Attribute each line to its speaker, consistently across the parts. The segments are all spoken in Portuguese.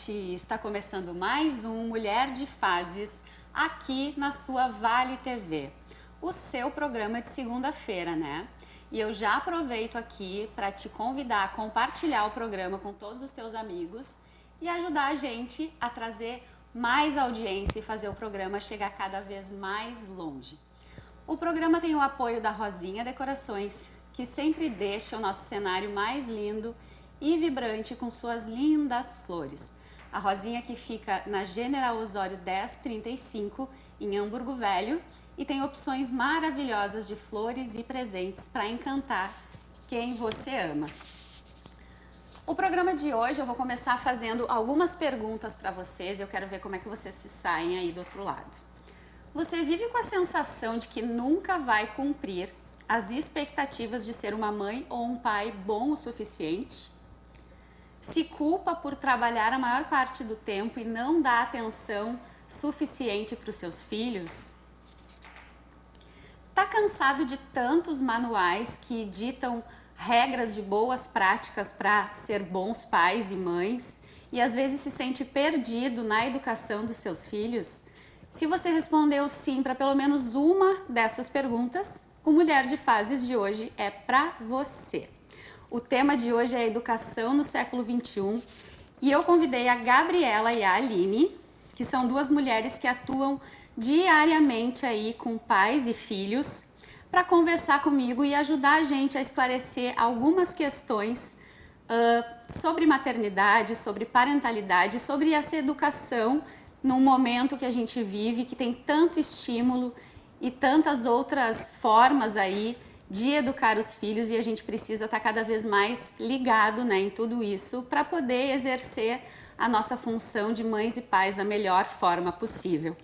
Speaker 1: noite! Está começando mais um Mulher de Fases aqui na sua Vale TV, o seu programa de segunda-feira, né? E eu já aproveito aqui para te convidar a compartilhar o programa com todos os teus amigos e ajudar a gente a trazer mais audiência e fazer o programa chegar cada vez mais longe. O programa tem o apoio da Rosinha Decorações, que sempre deixa o nosso cenário mais lindo e vibrante com suas lindas flores. A Rosinha que fica na General Osório 1035, em Hamburgo Velho, e tem opções maravilhosas de flores e presentes para encantar quem você ama. O programa de hoje eu vou começar fazendo algumas perguntas para vocês e eu quero ver como é que vocês se saem aí do outro lado. Você vive com a sensação de que nunca vai cumprir as expectativas de ser uma mãe ou um pai bom o suficiente? Se culpa por trabalhar a maior parte do tempo e não dá atenção suficiente para os seus filhos? Tá cansado de tantos manuais que ditam regras de boas práticas para ser bons pais e mães e às vezes se sente perdido na educação dos seus filhos? Se você respondeu sim para pelo menos uma dessas perguntas, o Mulher de Fases de hoje é para você. O tema de hoje é educação no século XXI e eu convidei a Gabriela e a Aline, que são duas mulheres que atuam diariamente aí com pais e filhos, para conversar comigo e ajudar a gente a esclarecer algumas questões sobre maternidade, sobre parentalidade, sobre essa educação num momento que a gente vive, que tem tanto estímulo e tantas outras formas aí de educar os filhos e a gente precisa estar cada vez mais ligado, né, em tudo isso para poder exercer a nossa função de mães e pais da melhor forma possível.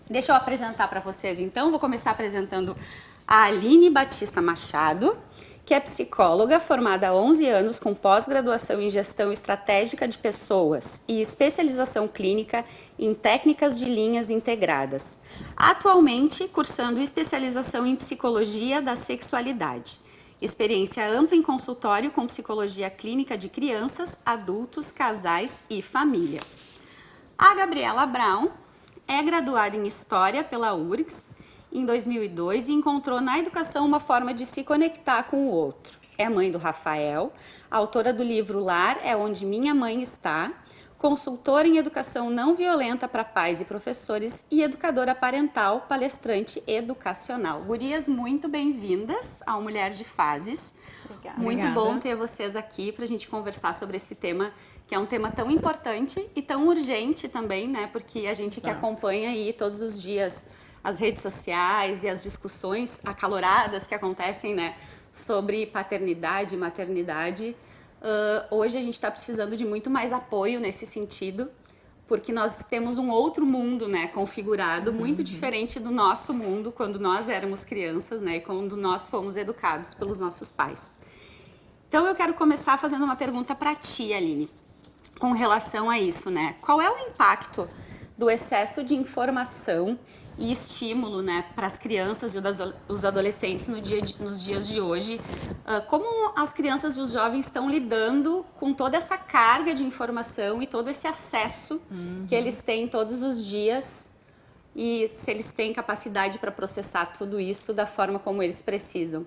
Speaker 1: Deixa eu apresentar para vocês então, vou começar apresentando a Aline Batista Machado, que é psicóloga formada há 11 anos com pós-graduação em gestão estratégica de pessoas e especialização clínica em técnicas de linhas integradas. Atualmente, cursando especialização em psicologia da sexualidade. Experiência ampla em consultório com psicologia clínica de crianças, adultos, casais e família. A Gabriela Brown é graduada em História pela URGS em 2002 e encontrou na educação uma forma de se conectar com o outro. É mãe do Rafael, autora do livro Lar é onde minha mãe está, consultora em educação não violenta para pais e professores e educadora parental, palestrante educacional. Gurias, muito bem-vindas ao Mulher de Fases.
Speaker 2: Obrigada.
Speaker 1: Muito bom ter vocês aqui para a gente conversar sobre esse tema, que é um tema tão importante e tão urgente também, né? Porque a gente que acompanha aí todos os dias as redes sociais e as discussões acaloradas que acontecem, né, sobre paternidade e maternidade, hoje a gente está precisando de muito mais apoio nesse sentido, porque nós temos um outro mundo, né, configurado muito diferente do nosso mundo quando nós éramos crianças, né, e quando nós fomos educados pelos nossos pais. Então eu quero começar fazendo uma pergunta para ti, Aline, com relação a isso, né? Qual é o impacto do excesso de informação e estímulo, né, para as crianças e os adolescentes nos dias de hoje? Como as crianças e os jovens estão lidando com toda essa carga de informação e todo esse acesso que eles têm todos os dias e se eles têm capacidade para processar tudo isso da forma como eles precisam?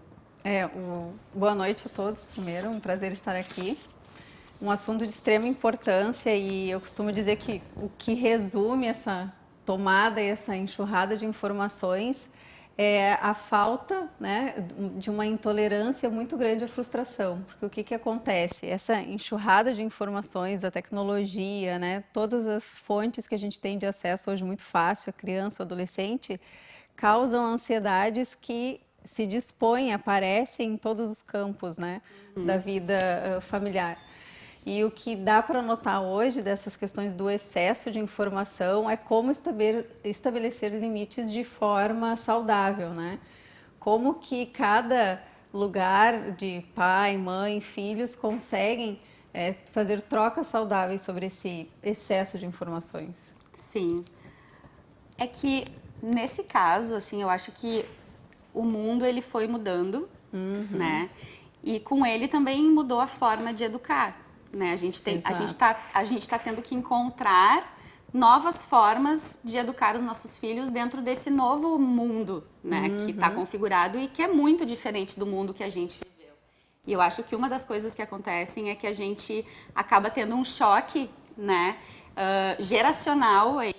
Speaker 2: Boa noite a todos, primeiro, um prazer estar aqui. Um assunto de extrema importância e eu costumo dizer que o que resume essa tomada e essa enxurrada de informações é a falta, né, de uma intolerância muito grande à frustração. Porque o que acontece? Essa enxurrada de informações, a tecnologia, né, todas as fontes que a gente tem de acesso hoje muito fácil, a criança, o adolescente, causam ansiedades que se dispõem, aparecem em todos os campos, né, da vida familiar. E o que dá para notar hoje dessas questões do excesso de informação é como estabelecer limites de forma saudável, né? Como que cada lugar de pai, mãe, filhos conseguem fazer trocas saudáveis sobre esse excesso de informações.
Speaker 1: Sim. É que, nesse caso, assim, eu acho que o mundo ele foi mudando, né? E com ele também mudou a forma de educar. né? A gente
Speaker 2: Exato.
Speaker 1: a gente tá tendo que encontrar novas formas de educar os nossos filhos dentro desse novo mundo, né? Que está configurado e que é muito diferente do mundo que a gente viveu. E eu acho que uma das coisas que acontecem é que a gente acaba tendo um choque, né? Geracional aí,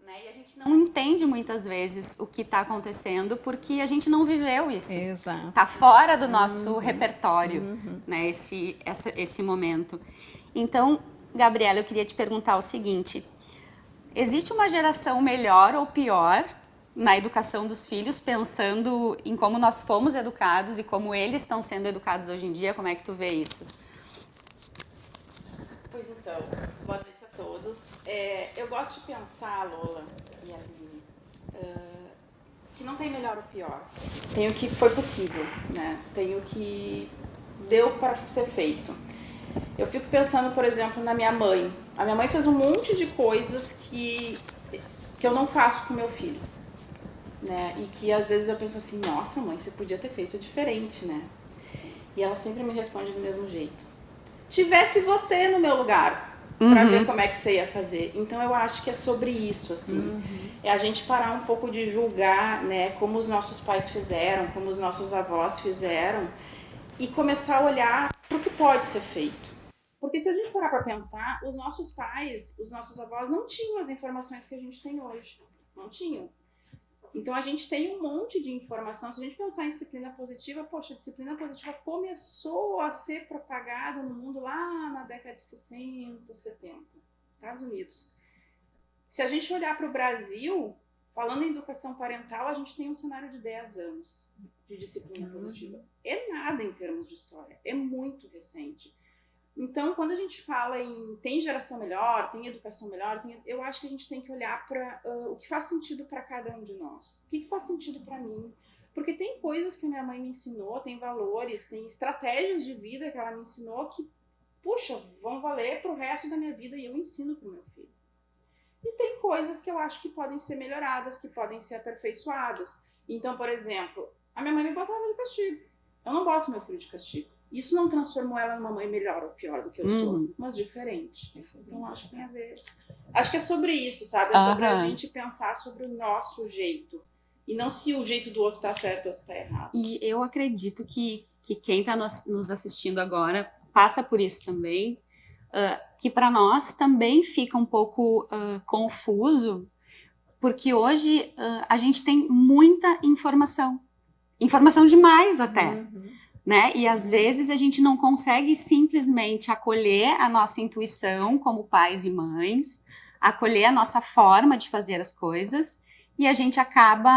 Speaker 1: né? E a gente não entende muitas vezes o que está acontecendo porque a gente não viveu isso.
Speaker 2: Exato.
Speaker 1: Está fora do nosso repertório, né? Esse momento. Então, Gabriela, eu queria te perguntar o seguinte: existe uma geração melhor ou pior na educação dos filhos, pensando em como nós fomos educados e como eles estão sendo educados hoje em dia? Como é que tu vê isso?
Speaker 3: Pois então, boa noite a todos. Eu gosto de pensar, Lola e Aline, que não tem melhor ou pior. Tem o que foi possível, né? Tem o que deu para ser feito. Eu fico pensando, por exemplo, na minha mãe. A minha mãe fez um monte de coisas que eu não faço com meu filho, né? E que às vezes eu penso assim, nossa mãe, você podia ter feito diferente, né? E ela sempre me responde do mesmo jeito. Tivesse você no meu lugar, pra ver como é que você ia fazer. Então eu acho que é sobre isso, assim. É a gente parar um pouco de julgar, né, como os nossos pais fizeram, como os nossos avós fizeram, e começar a olhar pro que pode ser feito. Porque se a gente parar pra pensar, os nossos pais, os nossos avós não tinham as informações que a gente tem hoje. Não tinham. Então a gente tem um monte de informação. Se a gente pensar em disciplina positiva, poxa, a disciplina positiva começou a ser propagada no mundo lá na década de 60, 70, Estados Unidos. Se a gente olhar para o Brasil, falando em educação parental, a gente tem um cenário de 10 anos de disciplina positiva. É nada em termos de história, é muito recente. Então, quando a gente fala em tem geração melhor, tem educação melhor, eu acho que a gente tem que olhar para o que faz sentido para cada um de nós. O que faz sentido para mim? Porque tem coisas que a minha mãe me ensinou, tem valores, tem estratégias de vida que ela me ensinou que, puxa, vão valer para o resto da minha vida e eu ensino para o meu filho. E tem coisas que eu acho que podem ser melhoradas, que podem ser aperfeiçoadas. Então, por exemplo, a minha mãe me botava de castigo. Eu não boto meu filho de castigo. Isso não transformou ela numa mãe melhor ou pior do que eu sou, mas diferente. Então acho que tem a ver. Acho que é sobre isso, sabe? É sobre a gente pensar sobre o nosso jeito. E não se o jeito do outro tá certo ou se tá errado.
Speaker 1: E eu acredito que quem está nos assistindo agora passa por isso também, que para nós também fica um pouco confuso, porque hoje a gente tem muita informação. Informação demais até. Né? E às vezes a gente não consegue simplesmente acolher a nossa intuição como pais e mães, acolher a nossa forma de fazer as coisas, e a gente acaba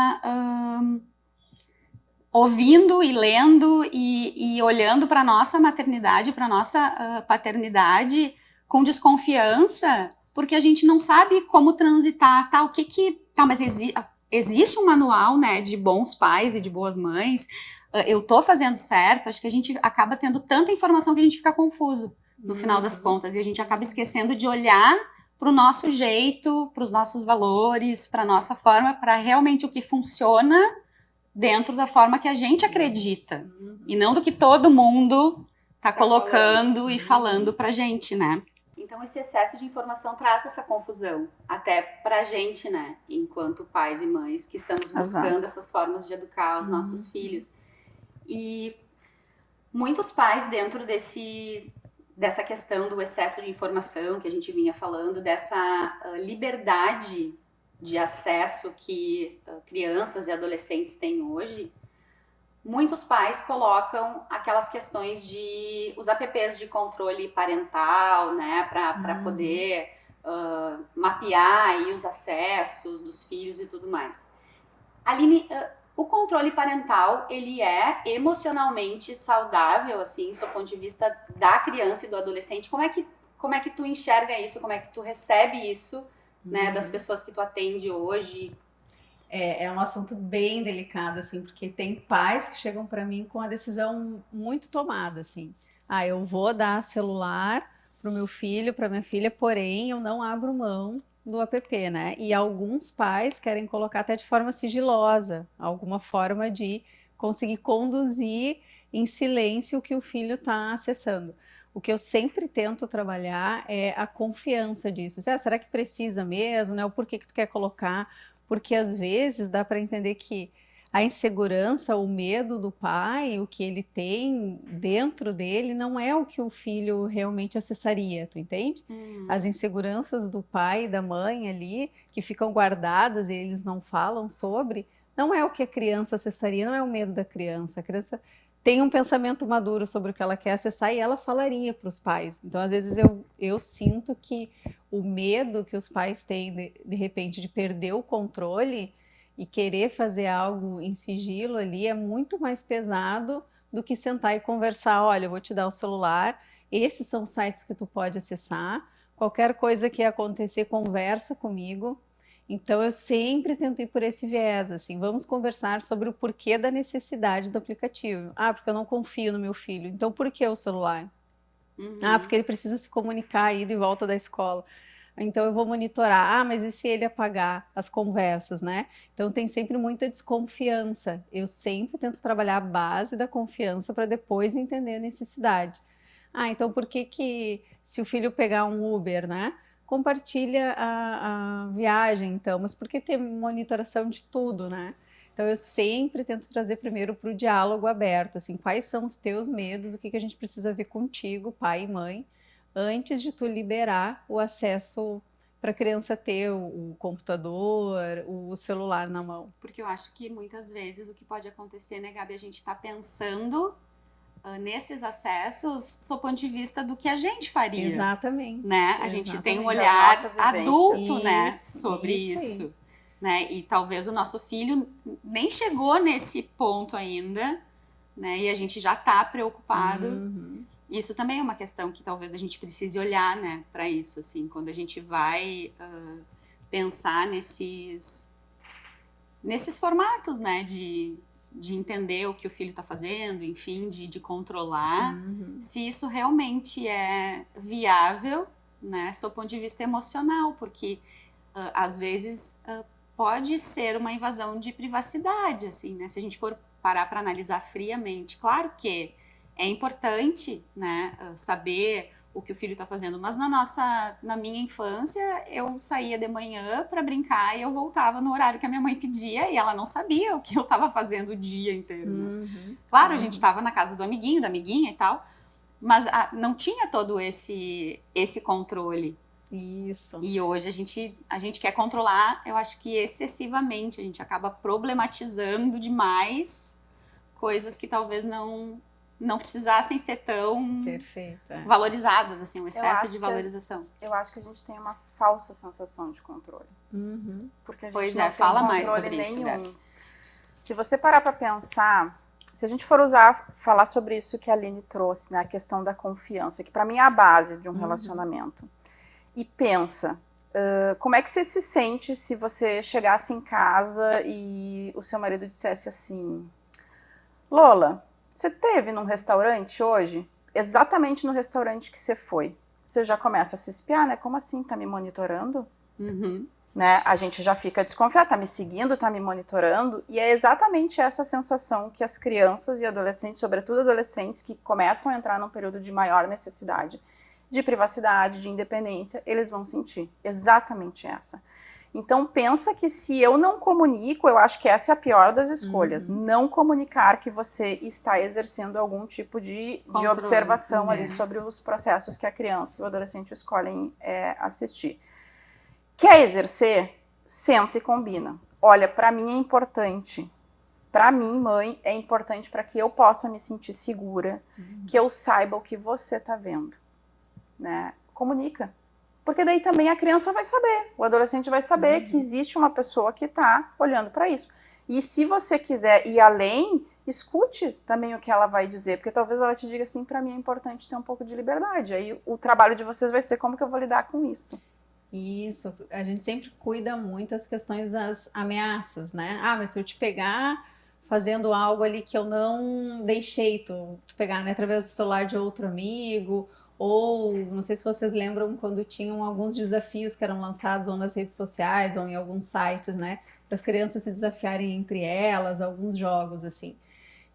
Speaker 1: ouvindo e lendo e olhando para a nossa maternidade, para a nossa paternidade com desconfiança, porque a gente não sabe como transitar, tá? Mas existe um manual, né, de bons pais e de boas mães. Eu tô fazendo certo? Acho que a gente acaba tendo tanta informação que a gente fica confuso no final das contas, e a gente acaba esquecendo de olhar para o nosso jeito, para os nossos valores, para a nossa forma, para realmente o que funciona dentro da forma que a gente acredita, e não do que todo mundo tá colocando e falando pra gente, né? Então esse excesso de informação traz essa confusão, até pra gente, né, enquanto pais e mães que estamos buscando essas formas de educar os nossos filhos. E muitos pais, dentro dessa questão do excesso de informação que a gente vinha falando, dessa liberdade de acesso que crianças e adolescentes têm hoje, muitos pais colocam aquelas questões de os apps de controle parental, né, para poder mapear aí os acessos dos filhos e tudo mais. Aline, o controle parental, ele é emocionalmente saudável, assim, do ponto de vista da criança e do adolescente? Como é que tu enxerga isso? Como é que tu recebe isso, né, das pessoas que tu atende hoje?
Speaker 2: É um assunto bem delicado, assim, porque tem pais que chegam para mim com a decisão muito tomada, assim. Eu vou dar celular para o meu filho, para minha filha, porém eu não abro mão do app, né? E alguns pais querem colocar até de forma sigilosa, alguma forma de conseguir conduzir em silêncio o que o filho está acessando. o que eu sempre tento trabalhar é a confiança disso. Será que precisa mesmo, né? O porquê que tu quer colocar? Porque às vezes dá para entender que a insegurança, o medo do pai, o que ele tem dentro dele, não é o que o filho realmente acessaria, tu entende? As inseguranças do pai e da mãe ali, que ficam guardadas e eles não falam sobre, não é o que a criança acessaria, não é o medo da criança. A criança tem um pensamento maduro sobre o que ela quer acessar e ela falaria para os pais. Então, às vezes, eu sinto que o medo que os pais têm, de repente, de perder o controle e querer fazer algo em sigilo ali é muito mais pesado do que sentar e conversar. Olha, eu vou te dar o celular, esses são os sites que tu pode acessar, qualquer coisa que acontecer, conversa comigo. Então, eu sempre tento ir por esse viés, assim, vamos conversar sobre o porquê da necessidade do aplicativo. Ah, porque eu não confio no meu filho. Então, por que o celular? Ah, porque ele precisa se comunicar ida e volta da escola. Então, eu vou monitorar. Ah, mas e se ele apagar as conversas, né? Então, tem sempre muita desconfiança. Eu sempre tento trabalhar a base da confiança para depois entender a necessidade. Ah, então por que se o filho pegar um Uber, né? Compartilha a viagem, então, mas por que ter monitoração de tudo, né? Então eu sempre tento trazer primeiro para o diálogo aberto, assim, quais são os teus medos, o que a gente precisa ver contigo, pai e mãe, antes de tu liberar o acesso para a criança ter o computador, o celular na mão.
Speaker 1: Porque eu acho que muitas vezes o que pode acontecer, né, Gabi, a gente tá pensando nesses acessos sob o ponto de vista do que a gente faria.
Speaker 2: Exatamente.
Speaker 1: Né? A gente tem um
Speaker 3: Das
Speaker 1: olhar
Speaker 3: nossas vivências.
Speaker 1: adulto, né,
Speaker 2: Isso,
Speaker 1: sobre
Speaker 2: isso
Speaker 1: isso. Né? E talvez o nosso filho nem chegou nesse ponto ainda, né? E a gente já tá preocupado. Isso também é uma questão que talvez a gente precise olhar, né, para isso, assim, quando a gente vai pensar nesses formatos, né, de entender o que o filho está fazendo, enfim, de controlar, se isso realmente é viável, né, sob o ponto de vista emocional, porque às vezes pode ser uma invasão de privacidade, assim, né, se a gente for parar para analisar friamente. Claro que é importante, né, saber o que o filho está fazendo, mas na minha infância, eu saía de manhã para brincar e eu voltava no horário que a minha mãe pedia e ela não sabia o que eu estava fazendo o dia inteiro. Né? Claro, a gente estava na casa do amiguinho, da amiguinha e tal, mas não tinha todo esse controle.
Speaker 2: Isso.
Speaker 1: E hoje a gente quer controlar, eu acho que excessivamente, a gente acaba problematizando demais coisas que talvez não precisassem ser tão
Speaker 2: Perfeito,
Speaker 1: valorizadas, assim, um excesso de valorização.
Speaker 3: Eu acho que a gente tem uma falsa sensação de controle. Porque a gente
Speaker 1: Pois
Speaker 3: não
Speaker 1: é,
Speaker 3: tem
Speaker 1: fala
Speaker 3: controle
Speaker 1: mais sobre isso,
Speaker 3: nenhum.
Speaker 1: Gabi.
Speaker 3: Se você parar para pensar, se a gente for falar sobre isso que a Aline trouxe, né, a questão da confiança, que para mim é a base de um relacionamento, e pensa, como é que você se sente se você chegasse em casa e o seu marido dissesse assim: Lola, você esteve num restaurante hoje? Exatamente no restaurante que você foi. Você já começa a se espiar, né? Como assim? Tá me monitorando? Né? A gente já fica desconfiado, tá me seguindo, tá me monitorando. E é exatamente essa sensação que as crianças e adolescentes, sobretudo adolescentes, que começam a entrar num período de maior necessidade de privacidade, de independência, eles vão sentir. Exatamente essa. Então pensa que se eu não comunico, eu acho que essa é a pior das escolhas. Não comunicar que você está exercendo algum tipo de observação ali sobre os processos que a criança e o adolescente escolhem assistir. Quer exercer? Senta e combina. Olha, para mim é importante. Para mim, mãe, é importante para que eu possa me sentir segura, que eu saiba o que você está vendo. Né? Comunica. Porque daí também a criança vai saber, o adolescente vai saber que existe uma pessoa que está olhando para isso. E se você quiser ir além, escute também o que ela vai dizer, porque talvez ela te diga assim: para mim é importante ter um pouco de liberdade. Aí o trabalho de vocês vai ser como que eu vou lidar com isso.
Speaker 2: Isso, a gente sempre cuida muito das questões das ameaças, né? Ah, mas se eu te pegar fazendo algo ali que eu não deixei tu pegar, né, através do celular de outro amigo. Ou, não sei se vocês lembram quando tinham alguns desafios que eram lançados ou nas redes sociais ou em alguns sites, né? Para as crianças se desafiarem entre elas, alguns jogos assim.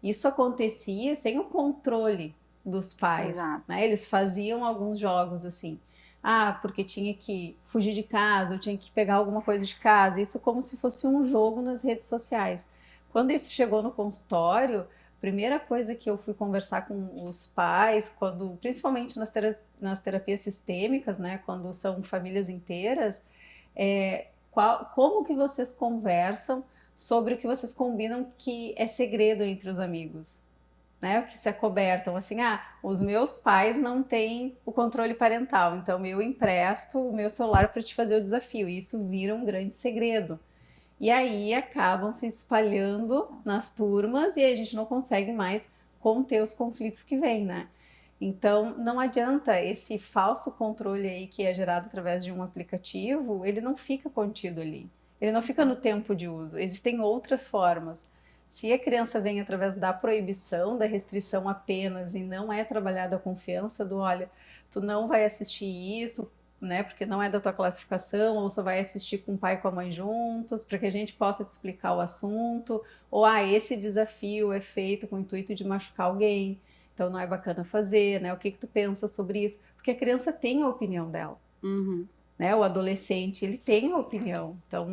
Speaker 2: Isso acontecia sem o controle dos pais,
Speaker 3: Exato.
Speaker 2: né? Eles faziam alguns jogos assim. Ah, porque tinha que fugir de casa, ou tinha que pegar alguma coisa de casa. Isso como se fosse um jogo nas redes sociais. Quando isso chegou no consultório, a primeira coisa que eu fui conversar com os pais, quando, principalmente nas terapias sistêmicas, né, quando são famílias inteiras, como que vocês conversam sobre o que vocês combinam que é segredo entre os amigos? Né, que se acobertam assim, os meus pais não têm o controle parental, então eu empresto o meu celular para te fazer o desafio, e isso vira um grande segredo. E aí acabam se espalhando nas turmas e a gente não consegue mais conter os conflitos que vêm, né? Então não adianta esse falso controle aí que é gerado através de um aplicativo, ele não fica contido ali. Ele não fica no tempo de uso. Existem outras formas. Se a criança vem através da proibição, da restrição apenas, e não é trabalhada a confiança do, olha, tu não vai assistir isso, né, porque não é da tua classificação, ou só vai assistir com o pai e com a mãe juntos, para que a gente possa te explicar o assunto, ou esse desafio é feito com o intuito de machucar alguém, então não é bacana fazer, né, o que tu pensa sobre isso? Porque a criança tem a opinião dela, né, o adolescente, ele tem a opinião, então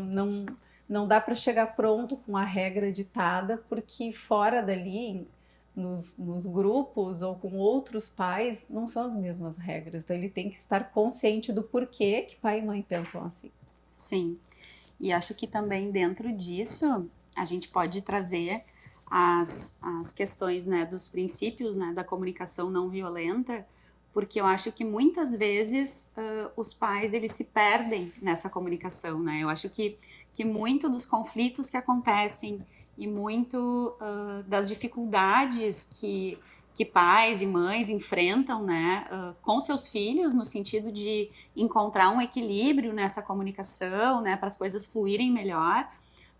Speaker 2: não dá para chegar pronto com a regra ditada, porque fora dali, nos grupos ou com outros pais, não são as mesmas regras. Então ele tem que estar consciente do porquê que pai e mãe pensam assim.
Speaker 1: Sim, e acho que também dentro disso a gente pode trazer as questões, né, dos princípios, né, da comunicação não violenta, porque eu acho que muitas vezes os pais eles se perdem nessa comunicação, né? Eu acho que muito dos conflitos que acontecem e muito das dificuldades que pais e mães enfrentam, né, com seus filhos, no sentido de encontrar um equilíbrio nessa comunicação, né, para as coisas fluírem melhor,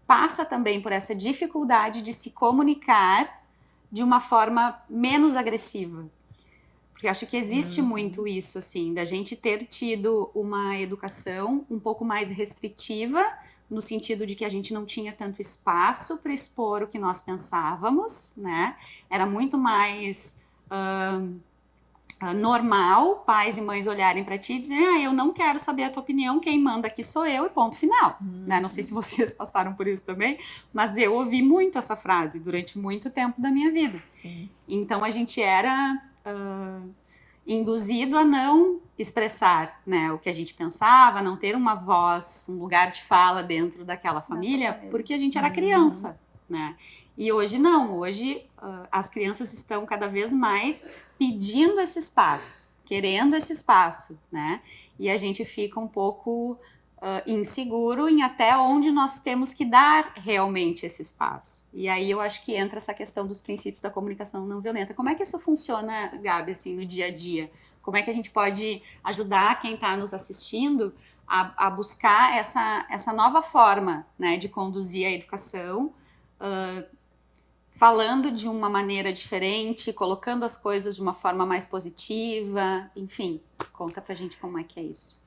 Speaker 1: passa também por essa dificuldade de se comunicar de uma forma menos agressiva. Porque acho que existe muito isso, assim, da gente ter tido uma educação um pouco mais restritiva, no sentido de que a gente não tinha tanto espaço para expor o que nós pensávamos, né? Era muito mais normal pais e mães olharem para ti e dizerem, eu não quero saber a tua opinião, quem manda aqui sou eu e ponto final. Né? Não sei se vocês passaram por isso também, mas eu ouvi muito essa frase durante muito tempo da minha vida.
Speaker 2: Sim.
Speaker 1: Então a gente era induzido a não expressar, né, o que a gente pensava, não ter uma voz, um lugar de fala dentro daquela família, porque a gente era criança, né? E hoje não, hoje as crianças estão cada vez mais pedindo esse espaço, querendo esse espaço, né? E a gente fica um pouco inseguro em até onde nós temos que dar realmente esse espaço. E aí eu acho que entra essa questão dos princípios da comunicação não violenta. Como é que isso funciona, Gabi, assim, no dia a dia? Como é que a gente pode ajudar quem está nos assistindo a buscar essa nova forma, né, de conduzir a educação, falando de uma maneira diferente, colocando as coisas de uma forma mais positiva, enfim, conta pra gente como é que é isso.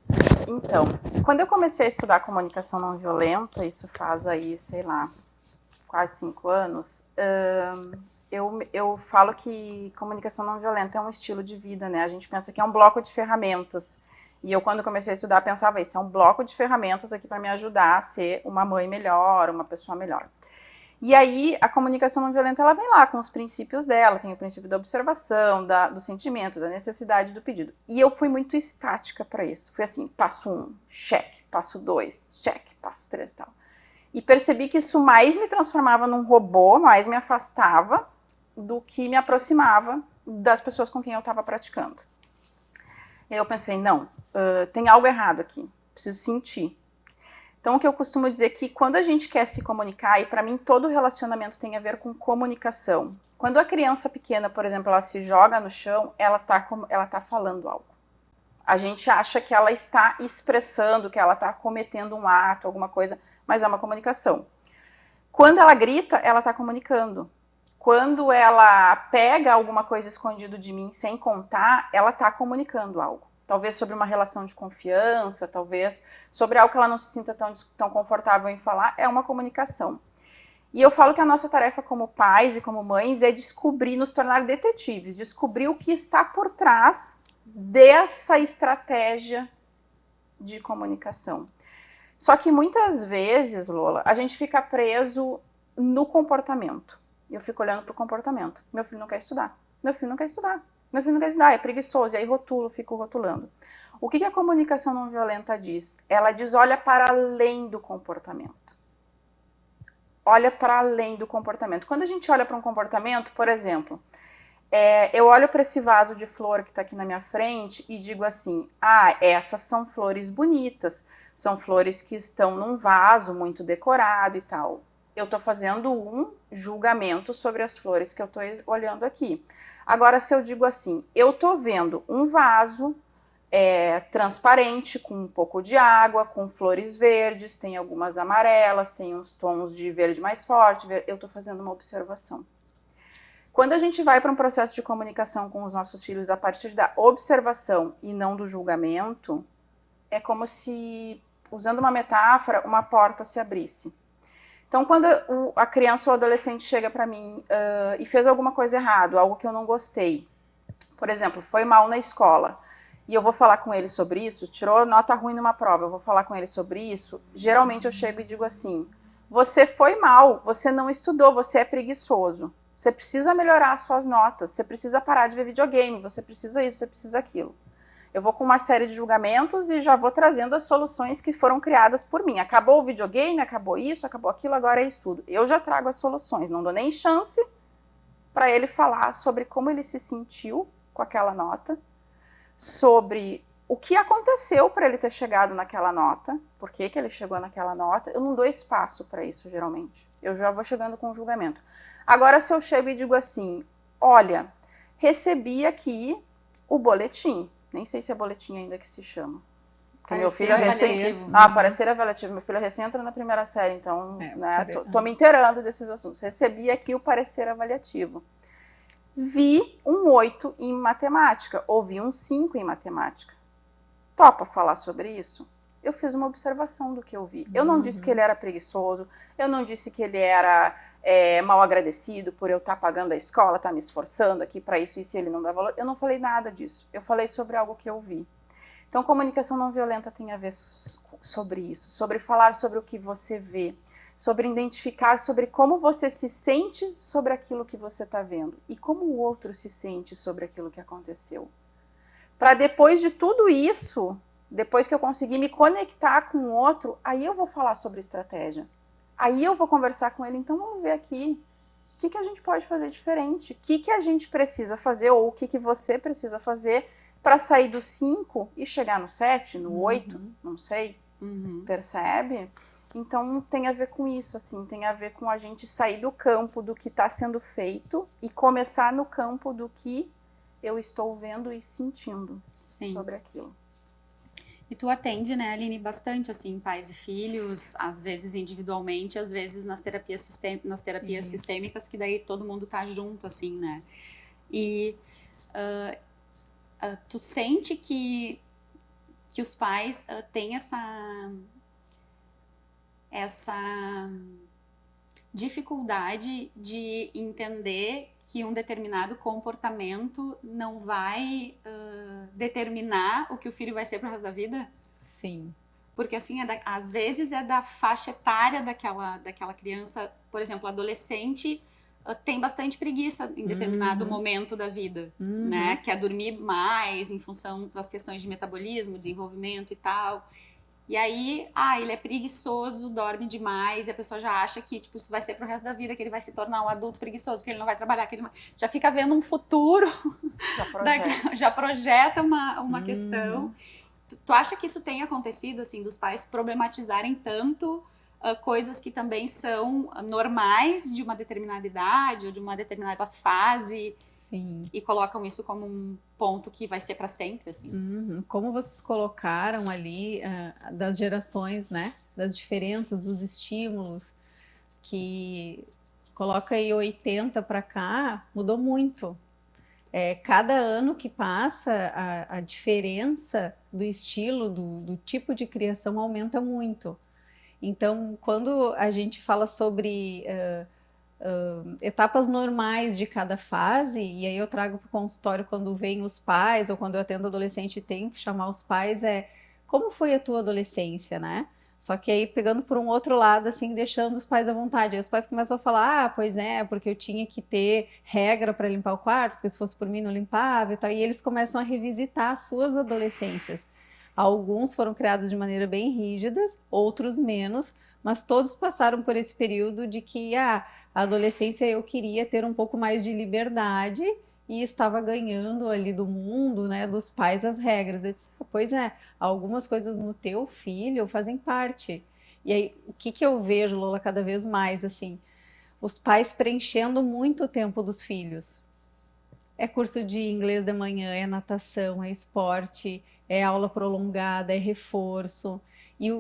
Speaker 3: Então, quando eu comecei a estudar comunicação não violenta, isso faz aí, sei lá, quase 5 anos, eu falo que comunicação não violenta é um estilo de vida, né? A gente pensa que é um bloco de ferramentas. E eu, quando comecei a estudar, pensava isso, é um bloco de ferramentas aqui para me ajudar a ser uma mãe melhor, uma pessoa melhor. E aí, a comunicação não violenta, ela vem lá com os princípios dela, tem o princípio da observação, do sentimento, da necessidade, do pedido. E eu fui muito estática para isso. Fui assim, passo 1, cheque, passo 2, cheque, passo 3 e tal. E percebi que isso mais me transformava num robô, mais me afastava do que me aproximava das pessoas com quem eu estava praticando. E aí eu pensei, não, tem algo errado aqui, preciso sentir. Então, o que eu costumo dizer é que quando a gente quer se comunicar, e para mim todo relacionamento tem a ver com comunicação. Quando a criança pequena, por exemplo, ela se joga no chão, ela tá falando algo. A gente acha que ela está expressando, que ela está cometendo um ato, alguma coisa, mas é uma comunicação. Quando ela grita, ela está comunicando. Quando ela pega alguma coisa escondida de mim sem contar, ela está comunicando algo. Talvez sobre uma relação de confiança, talvez sobre algo que ela não se sinta tão confortável em falar, é uma comunicação. E eu falo que a nossa tarefa como pais e como mães é descobrir, nos tornar detetives, descobrir o que está por trás dessa estratégia de comunicação. Só que muitas vezes, Lola, a gente fica preso no comportamento. Eu fico olhando para o comportamento. Meu filho não quer estudar. Meu filho não quer estudar. Meu filho não quer estudar, é preguiçoso. E aí rotulo, fico rotulando. O que a comunicação não violenta diz? Ela diz, olha para além do comportamento. Olha para além do comportamento. Quando a gente olha para um comportamento, por exemplo, eu olho para esse vaso de flor que está aqui na minha frente e digo assim, essas são flores bonitas, são flores que estão num vaso muito decorado e tal. Eu estou fazendo um julgamento sobre as flores que eu estou olhando aqui. Agora, se eu digo assim, eu estou vendo um vaso transparente, com um pouco de água, com flores verdes, tem algumas amarelas, tem uns tons de verde mais forte, eu estou fazendo uma observação. Quando a gente vai para um processo de comunicação com os nossos filhos a partir da observação e não do julgamento, é como se, usando uma metáfora, uma porta se abrisse. Então, quando a criança ou o adolescente chega para mim e fez alguma coisa errada, algo que eu não gostei, por exemplo, foi mal na escola, e eu vou falar com ele sobre isso, tirou nota ruim numa prova, eu vou falar com ele sobre isso, geralmente eu chego e digo assim, você foi mal, você não estudou, você é preguiçoso. Você precisa melhorar as suas notas, você precisa parar de ver videogame, você precisa isso, você precisa aquilo. Eu vou com uma série de julgamentos e já vou trazendo as soluções que foram criadas por mim. Acabou o videogame, acabou isso, acabou aquilo, agora é estudo. Eu já trago as soluções, não dou nem chance para ele falar sobre como ele se sentiu com aquela nota, sobre o que aconteceu para ele ter chegado naquela nota, por que ele chegou naquela nota. Eu não dou espaço para isso, geralmente. Eu já vou chegando com o julgamento. Agora, se eu chego e digo assim, olha, recebi aqui o boletim. Nem sei se é boletim ainda que se chama. Porque meu filho é recém... parecer avaliativo. Meu filho é recém entra na primeira série, então tô me inteirando desses assuntos. Recebi aqui o parecer avaliativo. Vi um 8 em matemática, ou vi um 5 em matemática. Topa falar sobre isso? Eu fiz uma observação do que eu vi. Eu não disse que ele era preguiçoso, eu não disse que ele era mal agradecido por eu estar pagando a escola, estar me esforçando aqui para isso, e se ele não dá valor. Eu não falei nada disso. Eu falei sobre algo que eu vi. Então, comunicação não violenta tem a ver sobre isso, sobre falar sobre o que você vê, sobre identificar, sobre como você se sente sobre aquilo que você está vendo e como o outro se sente sobre aquilo que aconteceu. Para depois de tudo isso, depois que eu conseguir me conectar com o outro, aí eu vou falar sobre estratégia. Aí eu vou conversar com ele, então vamos ver aqui, o que a gente pode fazer diferente? O que a gente precisa fazer, ou o que você precisa fazer para sair do 5 e chegar no 7, no 8, não sei, percebe? Então tem a ver com isso, assim, tem a ver com a gente sair do campo do que está sendo feito e começar no campo do que eu estou vendo e sentindo sobre aquilo.
Speaker 1: E tu atende, né, Aline, bastante, assim, pais e filhos, às vezes individualmente, às vezes nas terapias sistêmicas, que daí todo mundo tá junto, assim, né? E tu sente que os pais têm essa dificuldade de entender que um determinado comportamento não vai determinar o que o filho vai ser pro resto da vida?
Speaker 2: Sim.
Speaker 1: Porque, assim, às vezes é da faixa etária daquela criança, por exemplo, adolescente tem bastante preguiça em determinado momento da vida, né? Quer dormir mais em função das questões de metabolismo, desenvolvimento e tal. E aí, ele é preguiçoso, dorme demais, e a pessoa já acha que, tipo, isso vai ser pro resto da vida, que ele vai se tornar um adulto preguiçoso, que ele não vai trabalhar, que ele já fica vendo um futuro, já projeta uma questão. Tu acha que isso tem acontecido, assim, dos pais problematizarem tanto coisas que também são normais de uma determinada idade ou de uma determinada fase?
Speaker 2: Sim.
Speaker 1: E colocam isso como um ponto que vai ser para sempre, assim.
Speaker 2: Como vocês colocaram ali das gerações, né? Das diferenças, dos estímulos, que coloca aí 80 para cá, mudou muito. Cada ano que passa, a diferença do estilo, do tipo de criação aumenta muito. Então, quando a gente fala sobre etapas normais de cada fase, e aí eu trago para o consultório quando vêm os pais, ou quando eu atendo adolescente e tenho que chamar os pais, como foi a tua adolescência, né? Só que aí pegando por um outro lado, assim, deixando os pais à vontade. Aí os pais começam a falar, pois é, porque eu tinha que ter regra para limpar o quarto, porque se fosse por mim não limpava e tal. E eles começam a revisitar as suas adolescências. Alguns foram criados de maneira bem rígidas, outros menos, mas todos passaram por esse período de que, a adolescência eu queria ter um pouco mais de liberdade e estava ganhando ali do mundo, né, dos pais as regras. Eu disse, pois é, algumas coisas no teu filho fazem parte. E aí, o que eu vejo, Lola, cada vez mais, assim, os pais preenchendo muito o tempo dos filhos. É curso de inglês de manhã, é natação, é esporte, é aula prolongada, é reforço.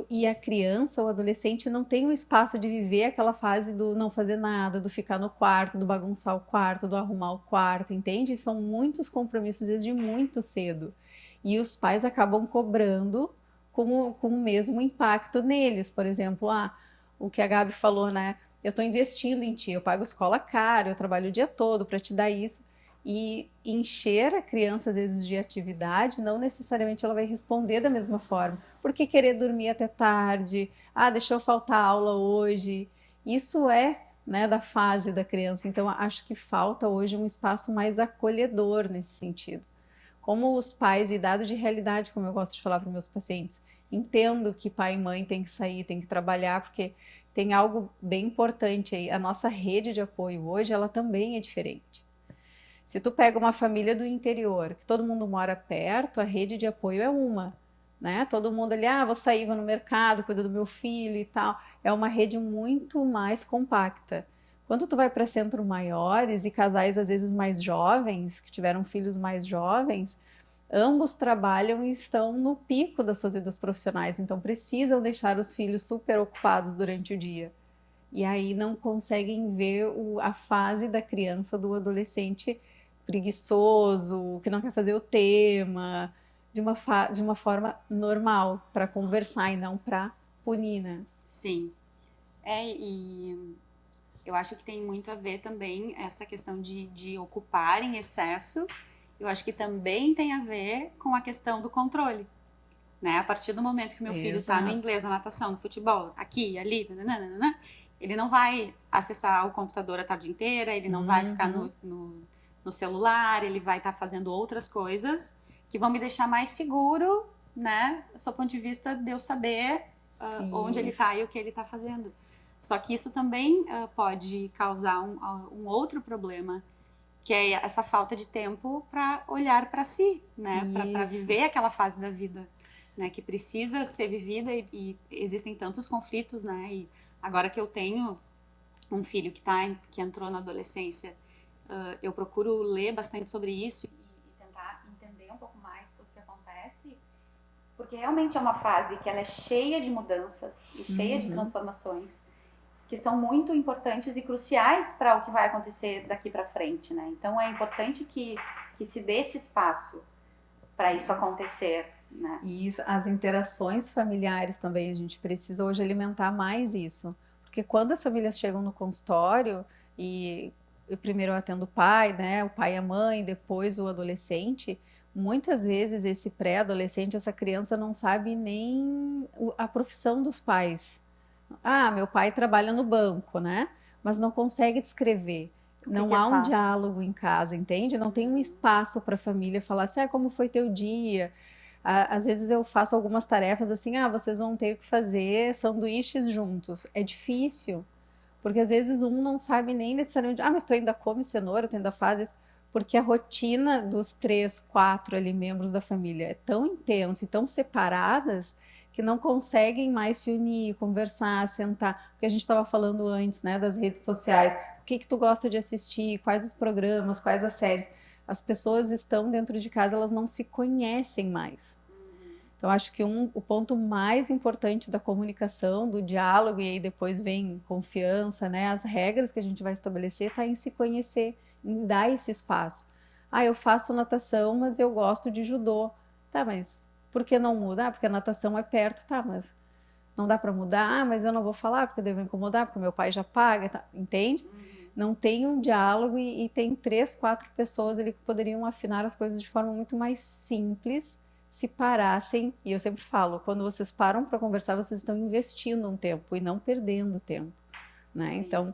Speaker 2: E a criança, o adolescente, não tem o espaço de viver aquela fase do não fazer nada, do ficar no quarto, do bagunçar o quarto, do arrumar o quarto, entende? São muitos compromissos desde muito cedo. E os pais acabam cobrando com o mesmo impacto neles. Por exemplo, o que a Gabi falou, né? Eu estou investindo em ti, eu pago escola cara, eu trabalho o dia todo para te dar isso. E encher a criança, às vezes, de atividade, não necessariamente ela vai responder da mesma forma. Porque querer dormir até tarde, deixou faltar aula hoje. Isso né, da fase da criança. Então, acho que falta hoje um espaço mais acolhedor nesse sentido. Como os pais, e dado de realidade, como eu gosto de falar para meus pacientes, entendo que pai e mãe têm que sair, têm que trabalhar, porque tem algo bem importante aí. A nossa rede de apoio hoje, ela também é diferente. Se tu pega uma família do interior, que todo mundo mora perto, a rede de apoio é uma, né? Todo mundo ali, vou sair, vou no mercado, cuido do meu filho e tal. É uma rede muito mais compacta. Quando tu vai para centros maiores e casais às vezes mais jovens, que tiveram filhos mais jovens, ambos trabalham e estão no pico das suas vidas profissionais, então precisam deixar os filhos super ocupados durante o dia. E aí não conseguem ver a fase da criança, do adolescente preguiçoso, que não quer fazer o tema, de uma forma normal, para conversar e não para punir, né?
Speaker 1: Sim. E eu acho que tem muito a ver também essa questão de ocupar em excesso. Eu acho que também tem a ver com a questão do controle. Né? A partir do momento que meu filho está no inglês, na natação, no futebol, aqui, ali, nananana, ele não vai acessar o computador a tarde inteira, ele não vai ficar no celular, ele vai estar fazendo outras coisas que vão me deixar mais seguro, né? Do ponto de vista de eu saber onde ele está e o que ele está fazendo. Só que isso também pode causar um outro problema, que é essa falta de tempo para olhar para si, né? Para viver aquela fase da vida, né? Que precisa ser vivida e existem tantos conflitos, né? E agora que eu tenho um filho que entrou na adolescência, eu procuro ler bastante sobre isso e tentar entender um pouco mais tudo o que acontece, porque realmente é uma fase que ela é cheia de mudanças e cheia de transformações que são muito importantes e cruciais para o que vai acontecer daqui para frente, né? Então é importante que se dê esse espaço para isso acontecer, né?
Speaker 2: E isso, as interações familiares também, a gente precisa hoje alimentar mais isso. Porque quando as famílias chegam no consultório e eu primeiro atendo o pai, né? O pai e a mãe, depois o adolescente. Muitas vezes esse pré-adolescente, essa criança não sabe nem a profissão dos pais. Meu pai trabalha no banco, né? Mas não consegue descrever. Não há um diálogo em casa, entende? Não tem um espaço para a família falar assim, como foi teu dia? Às vezes eu faço algumas tarefas assim, vocês vão ter que fazer sanduíches juntos. É difícil, porque às vezes um não sabe nem necessariamente, mas tu ainda come cenoura, tu ainda faz isso, porque a rotina dos 3, 4 ali membros da família é tão intensa e tão separadas que não conseguem mais se unir, conversar, sentar. O que a gente estava falando antes, né, das redes sociais. O que tu gosta de assistir? Quais os programas? Quais as séries? As pessoas estão dentro de casa, elas não se conhecem mais. Então, acho que o ponto mais importante da comunicação, do diálogo, e aí depois vem confiança, né? As regras que a gente vai estabelecer está em se conhecer, em dar esse espaço. Eu faço natação, mas eu gosto de judô. Tá, mas por que não muda? Porque a natação é perto, tá, mas não dá para mudar, mas eu não vou falar porque eu devo incomodar, porque meu pai já paga, tá? Entende? Não tem um diálogo e tem 3, 4 pessoas ali que poderiam afinar as coisas de forma muito mais simples, se parassem. E eu sempre falo, quando vocês param para conversar, vocês estão investindo um tempo e não perdendo tempo, né?
Speaker 1: Sim.
Speaker 2: Então,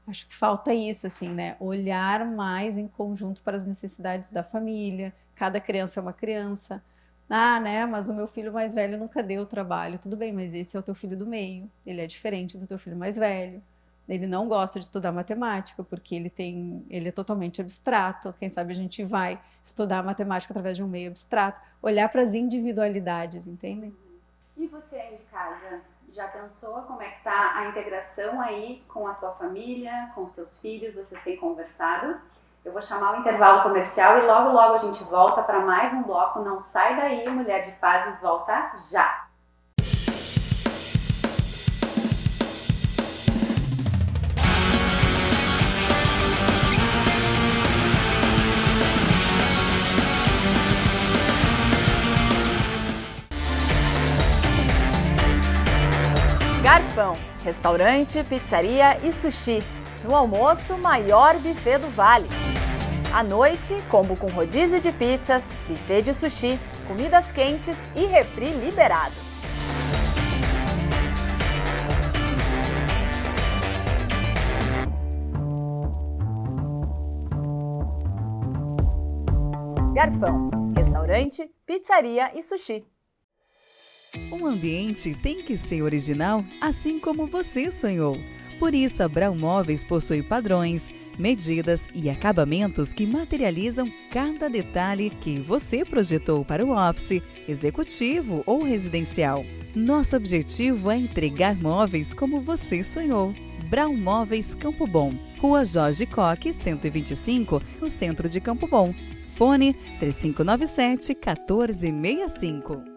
Speaker 2: acho que falta isso, assim, né? Olhar mais em conjunto para as necessidades da família. Cada criança é uma criança. Ah, né? Mas o meu filho mais velho nunca deu trabalho. Tudo bem, mas esse é o teu filho do meio. Ele é diferente do teu filho mais velho. Ele não gosta de estudar matemática porque ele é totalmente abstrato. Quem sabe a gente vai estudar matemática através de um meio abstrato. Olhar para as individualidades, entendem?
Speaker 1: E você aí de casa, já pensou como é que tá a integração aí com a tua família, com os teus filhos? Vocês têm conversado? Eu vou chamar o intervalo comercial e logo a gente volta para mais um bloco. Não sai daí, Mulher de Fases volta já!
Speaker 4: Garfão, restaurante, pizzaria e sushi. No almoço, maior buffet do Vale. À noite, combo com rodízio de pizzas, buffet de sushi, comidas quentes e refri liberado. Garfão, restaurante, pizzaria e sushi.
Speaker 5: Um ambiente tem que ser original, assim como você sonhou. Por isso, a Brau Móveis possui padrões, medidas e acabamentos que materializam cada detalhe que você projetou para o office, executivo ou residencial. Nosso objetivo é entregar móveis como você sonhou. Brau Móveis Campo Bom, Rua Jorge Coque, 125, no centro de Campo Bom. Fone 3597-1465.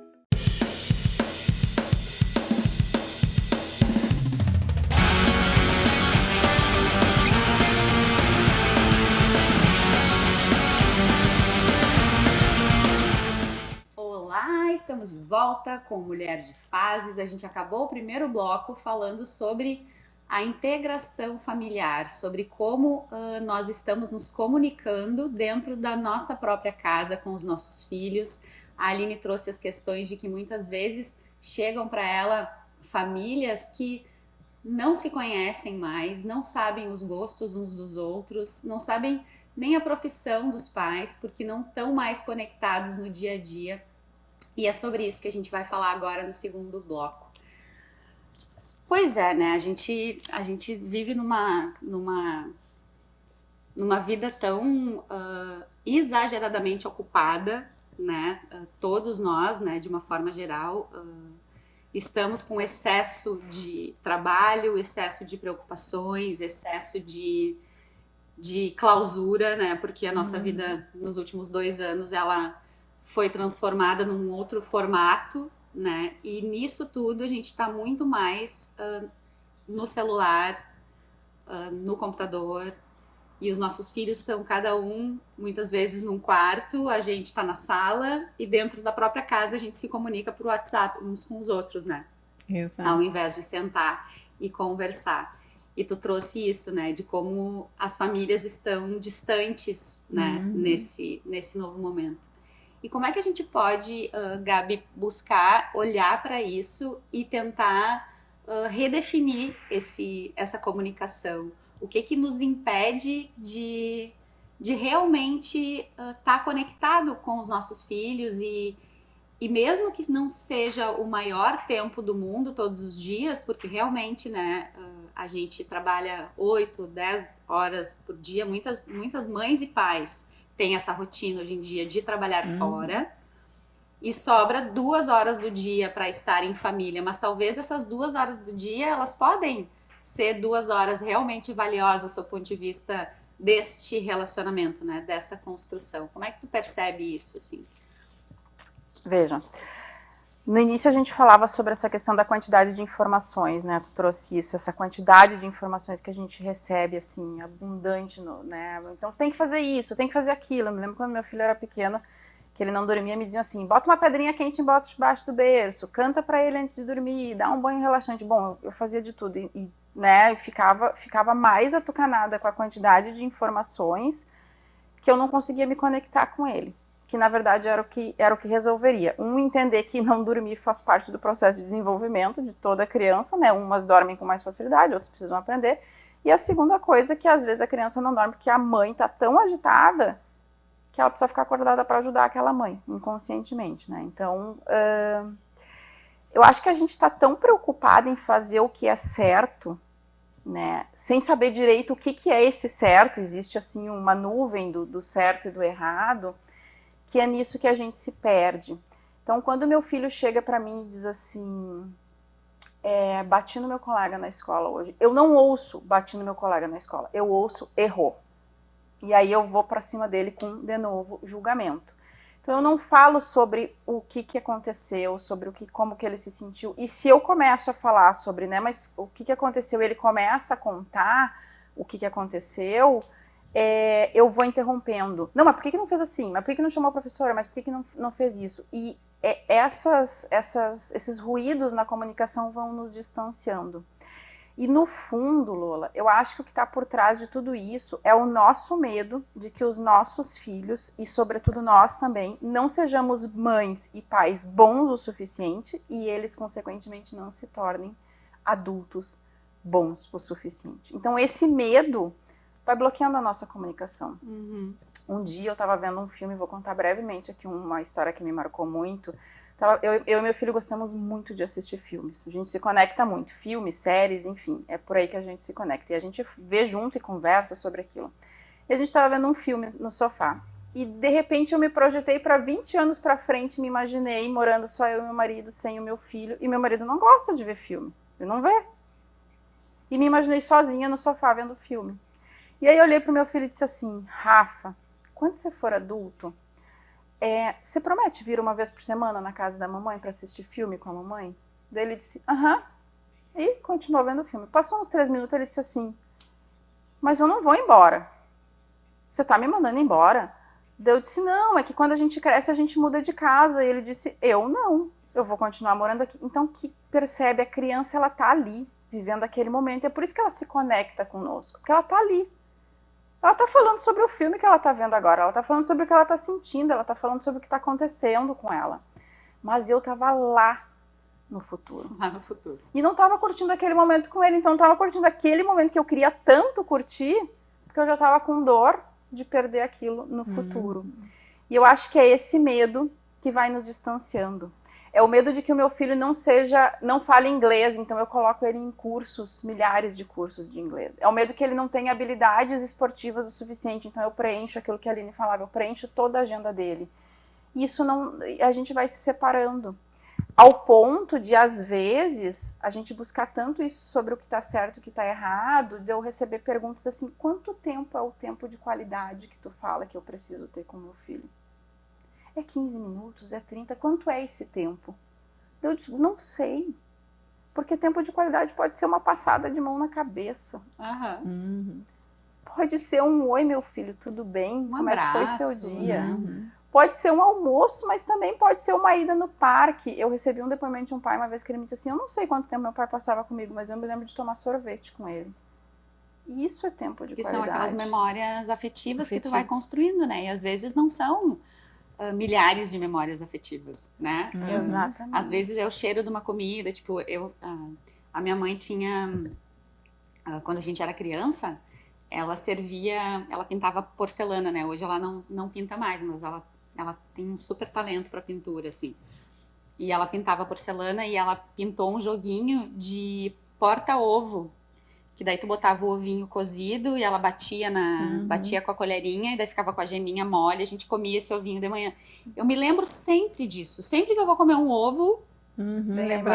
Speaker 1: Estamos de volta com Mulher de Fases. A gente acabou o primeiro bloco falando sobre a integração familiar, sobre como nós estamos nos comunicando dentro da nossa própria casa com os nossos filhos. A Aline trouxe as questões de que muitas vezes chegam para ela famílias que não se conhecem mais, não sabem os gostos uns dos outros, não sabem nem a profissão dos pais, porque não estão mais conectados no dia a dia. E é sobre isso que a gente vai falar agora no segundo bloco. Pois é, né? A gente vive numa vida tão exageradamente ocupada, né? Todos nós, né? De uma forma geral, estamos com excesso de trabalho, excesso de preocupações, excesso de clausura, né? Porque a nossa vida nos últimos 2 anos, ela foi transformada num outro formato, né? E nisso tudo a gente está muito mais no celular, no computador, e os nossos filhos estão cada um, muitas vezes, num quarto, a gente está na sala, e dentro da própria casa a gente se comunica por WhatsApp uns com os outros, né?
Speaker 2: Exato.
Speaker 1: Ao invés de sentar e conversar. E tu trouxe isso, né? De como as famílias estão distantes, né? Nesse novo momento. E como é que a gente pode, Gabi, buscar olhar para isso e tentar redefinir essa comunicação? O que nos impede de realmente estar conectado com os nossos filhos e mesmo que não seja o maior tempo do mundo todos os dias, porque realmente, né, a gente trabalha 8, 10 horas por dia, muitas mães e pais tem essa rotina hoje em dia de trabalhar fora e sobra 2 horas do dia para estar em família, mas talvez essas 2 horas do dia elas podem ser 2 horas realmente valiosas do ponto de vista deste relacionamento, né, dessa construção. Como é que tu percebe isso, assim?
Speaker 3: Veja, no início a gente falava sobre essa questão da quantidade de informações, né? Tu trouxe isso, essa quantidade de informações que a gente recebe, assim, abundante, né? Então tem que fazer isso, tem que fazer aquilo. Eu me lembro quando meu filho era pequeno, que ele não dormia, me diziam assim, bota uma pedrinha quente embaixo do berço, canta para ele antes de dormir, dá um banho relaxante. Bom, eu fazia de tudo né, e ficava mais atucanada com a quantidade de informações que eu não conseguia me conectar com ele, que na verdade era o que resolveria. Entender que não dormir faz parte do processo de desenvolvimento de toda criança, né, umas dormem com mais facilidade, outras precisam aprender, e a segunda coisa é que às vezes a criança não dorme porque a mãe está tão agitada que ela precisa ficar acordada para ajudar aquela mãe, inconscientemente, né? Então, eu acho que a gente está tão preocupada em fazer o que é certo, né? Sem saber direito o que é esse certo, existe assim uma nuvem do certo e do errado, que é nisso que a gente se perde. Então, quando meu filho chega para mim e diz assim, bati no meu colega na escola hoje, eu não ouço bati no meu colega na escola, eu ouço errou. E aí eu vou para cima dele com, de novo, julgamento. Então eu não falo sobre o que aconteceu, sobre como que ele se sentiu. E se eu começo a falar sobre, né, mas o que aconteceu, ele começa a contar o que aconteceu, eu vou interrompendo. Não, mas por que não fez assim? Mas por que não chamou a professora? Mas por que não fez isso? E esses ruídos na comunicação vão nos distanciando. E no fundo, Lola, eu acho que o que está por trás de tudo isso é o nosso medo de que os nossos filhos, e sobretudo nós também, não sejamos mães e pais bons o suficiente e eles, consequentemente, não se tornem adultos bons o suficiente. Então, esse medo vai bloqueando a nossa comunicação.
Speaker 1: Uhum.
Speaker 3: Um dia eu estava vendo um filme, vou contar brevemente aqui uma história que me marcou muito. Eu e meu filho gostamos muito de assistir filmes, a gente se conecta muito, filmes, séries, enfim, é por aí que a gente se conecta, e a gente vê junto e conversa sobre aquilo. E a gente estava vendo um filme no sofá, e de repente eu me projetei para 20 anos para frente, me imaginei morando só eu e meu marido, sem o meu filho, e meu marido não gosta de ver filme, ele não vê. E me imaginei sozinha no sofá vendo filme. E aí eu olhei pro meu filho e disse assim, Rafa, quando você for adulto, você promete vir uma vez por semana na casa da mamãe para assistir filme com a mamãe? Daí ele disse, aham. E continuou vendo o filme. Passou uns 3 minutos, ele disse assim, mas eu não vou embora. Você tá me mandando embora? Daí eu disse, não, é que quando a gente cresce a gente muda de casa. E ele disse, eu não, eu vou continuar morando aqui. Então, que percebe, a criança, ela tá ali, vivendo aquele momento. É por isso que ela se conecta conosco, porque ela tá ali. Ela está falando sobre o filme que ela está vendo agora, ela está falando sobre o que ela está sentindo, ela está falando sobre o que está acontecendo com ela. Mas eu estava lá no futuro.
Speaker 1: Lá no futuro.
Speaker 3: E não estava curtindo aquele momento com ele, então eu estava curtindo aquele momento que eu queria tanto curtir, porque eu já estava com dor de perder aquilo no futuro. E eu acho que é esse medo que vai nos distanciando. É o medo de que o meu filho não fale inglês, então eu coloco ele em cursos, milhares de cursos de inglês. É o medo que ele não tenha habilidades esportivas o suficiente, então eu preencho aquilo que a Aline falava, eu preencho toda a agenda dele. Isso não, a gente vai se separando. Ao ponto de, às vezes, a gente buscar tanto isso sobre o que está certo e o que está errado, de eu receber perguntas assim, quanto tempo é o tempo de qualidade que tu fala que eu preciso ter com meu filho? É 15 minutos? É 30? Quanto é esse tempo? Eu digo, não sei. Porque tempo de qualidade pode ser uma passada de mão na cabeça.
Speaker 1: Uhum.
Speaker 3: Pode ser um oi, meu filho, tudo bem? Como
Speaker 1: abraço,
Speaker 3: é que foi seu dia?
Speaker 1: Uhum.
Speaker 3: Pode ser um almoço, mas também pode ser uma ida no parque. Eu recebi um depoimento de um pai uma vez que ele me disse assim, eu não sei quanto tempo meu pai passava comigo, mas eu me lembro de tomar sorvete com ele. E isso é tempo de qualidade.
Speaker 1: Que são aquelas memórias afetivas que tu vai construindo, né? E às vezes não são milhares de memórias afetivas, né?
Speaker 3: Exatamente.
Speaker 1: Às vezes é o cheiro de uma comida, tipo, a minha mãe tinha, quando a gente era criança, ela pintava porcelana, né? Hoje ela não pinta mais, mas ela tem um super talento para pintura, assim. E ela pintava porcelana e ela pintou um joguinho de porta-ovo, que daí tu botava o ovinho cozido e ela batia com a colherinha e daí ficava com a geminha mole, a gente comia esse ovinho de manhã. Eu me lembro sempre disso. Sempre que eu vou comer um ovo,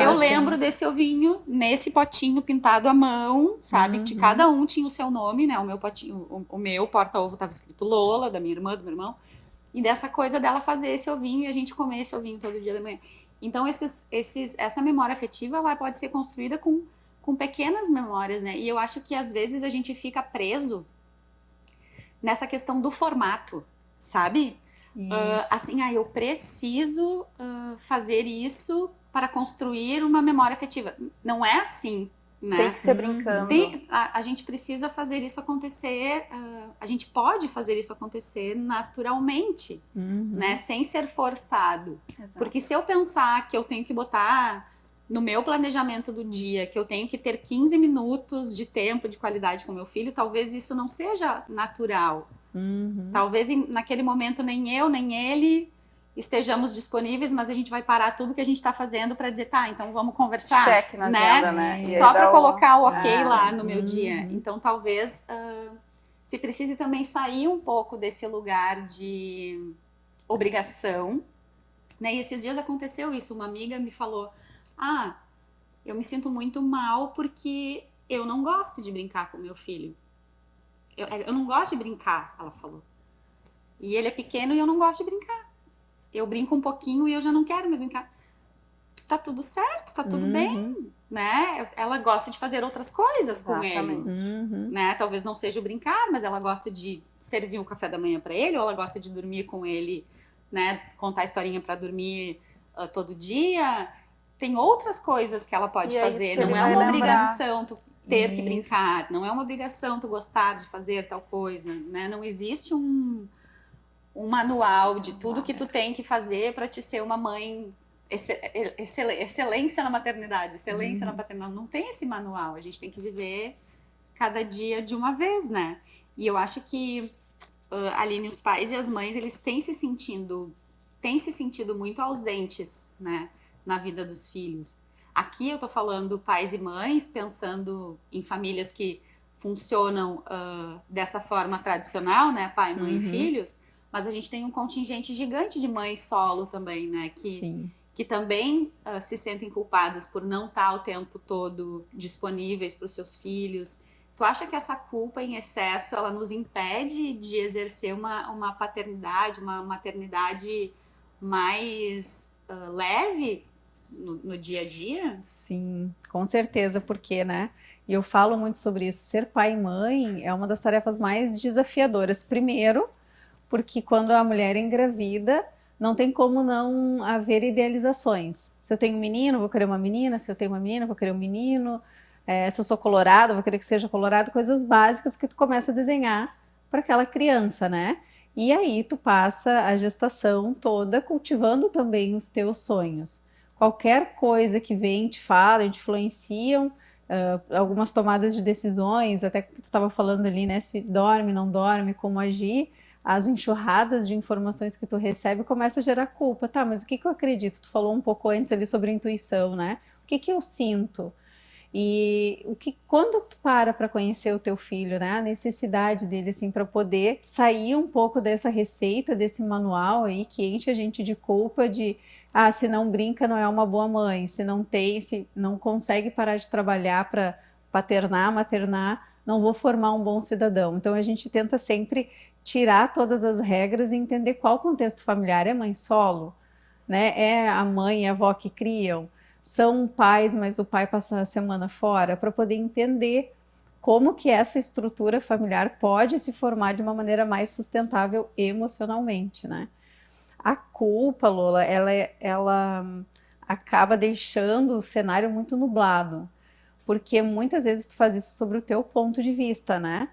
Speaker 1: eu lembro desse ovinho nesse potinho pintado à mão, sabe? De cada um tinha o seu nome, né? O meu potinho, o meu porta-ovo estava escrito Lola, da minha irmã, do meu irmão. E dessa coisa dela fazer esse ovinho e a gente comer esse ovinho todo dia de manhã. Então, essa memória afetiva, ela pode ser construída com pequenas memórias, né? E eu acho que às vezes a gente fica preso nessa questão do formato, sabe? assim, eu preciso fazer isso para construir uma memória afetiva. Não é assim, né?
Speaker 4: Tem que ser brincando.
Speaker 1: A gente precisa fazer isso acontecer, a gente pode fazer isso acontecer naturalmente, né? Sem ser forçado.
Speaker 3: Exato.
Speaker 1: Porque se eu pensar que eu tenho que botar no meu planejamento do dia, que eu tenho que ter 15 minutos de tempo de qualidade com meu filho, talvez isso não seja natural. Talvez naquele momento nem eu, nem ele estejamos disponíveis, mas a gente vai parar tudo que a gente está fazendo para dizer, tá, então vamos conversar.
Speaker 4: Cheque na agenda, né? E
Speaker 1: Só
Speaker 4: aí
Speaker 1: para
Speaker 4: dá
Speaker 1: colocar o ok lá no meu dia. Então talvez se precise também sair um pouco desse lugar de obrigação, né? E esses dias aconteceu isso, uma amiga me falou, eu me sinto muito mal porque eu não gosto de brincar com meu filho. Eu não gosto de brincar, ela falou. E ele é pequeno e eu não gosto de brincar. Eu brinco um pouquinho e eu já não quero mais brincar. Tá tudo certo, tá tudo bem, né? Ela gosta de fazer outras coisas com ele, né? Talvez não seja o brincar, mas ela gosta de servir um café da manhã para ele, ou ela gosta de dormir com ele, né? Contar historinha para dormir todo dia. Tem outras coisas que ela pode fazer. Não é uma obrigação tu ter que brincar, não é uma obrigação tu gostar de fazer tal coisa, né? Não existe um manual de tudo que tu tem que fazer para te ser uma mãe excelência na maternidade, excelência na paternidade. Não tem esse manual, a gente tem que viver cada dia de uma vez, né? E eu acho que Aline, os pais e as mães, eles têm se sentido muito ausentes, né, na vida dos filhos. Aqui eu tô falando pais e mães, pensando em famílias que funcionam dessa forma tradicional, né, pai, mãe e filhos, mas a gente tem um contingente gigante de mães solo também, né, que também se sentem culpadas por não estar o tempo todo disponíveis para os seus filhos. Tu acha que essa culpa em excesso, ela nos impede de exercer uma paternidade, uma maternidade mais leve no dia a dia?
Speaker 2: Sim, com certeza, porque, né? E eu falo muito sobre isso. Ser pai e mãe é uma das tarefas mais desafiadoras. Primeiro, porque quando a mulher engravida, não tem como não haver idealizações. Se eu tenho um menino, vou querer uma menina. Se eu tenho uma menina, vou querer um menino. Se eu sou colorado, vou querer que seja colorado. Coisas básicas que tu começa a desenhar para aquela criança, né? E aí tu passa a gestação toda cultivando também os teus sonhos. Qualquer coisa que vem, te fala, te influenciam, algumas tomadas de decisões, até que tu estava falando ali, né? Se dorme, não dorme, como agir. As enxurradas de informações que tu recebe começa a gerar culpa. Tá, mas o que eu acredito? Tu falou um pouco antes ali sobre intuição, né? O que eu sinto? E quando tu para conhecer o teu filho, né? A necessidade dele, assim, para poder sair um pouco dessa receita, desse manual aí que enche a gente de culpa de se não brinca não é uma boa mãe, se não consegue parar de trabalhar para paternar, maternar, não vou formar um bom cidadão. Então a gente tenta sempre tirar todas as regras e entender qual contexto familiar. É mãe solo, né? É a mãe e a avó que criam? São pais, mas o pai passa a semana fora, para poder entender como que essa estrutura familiar pode se formar de uma maneira mais sustentável emocionalmente, né? A culpa, Lola, ela acaba deixando o cenário muito nublado, porque muitas vezes tu faz isso sobre o teu ponto de vista, né?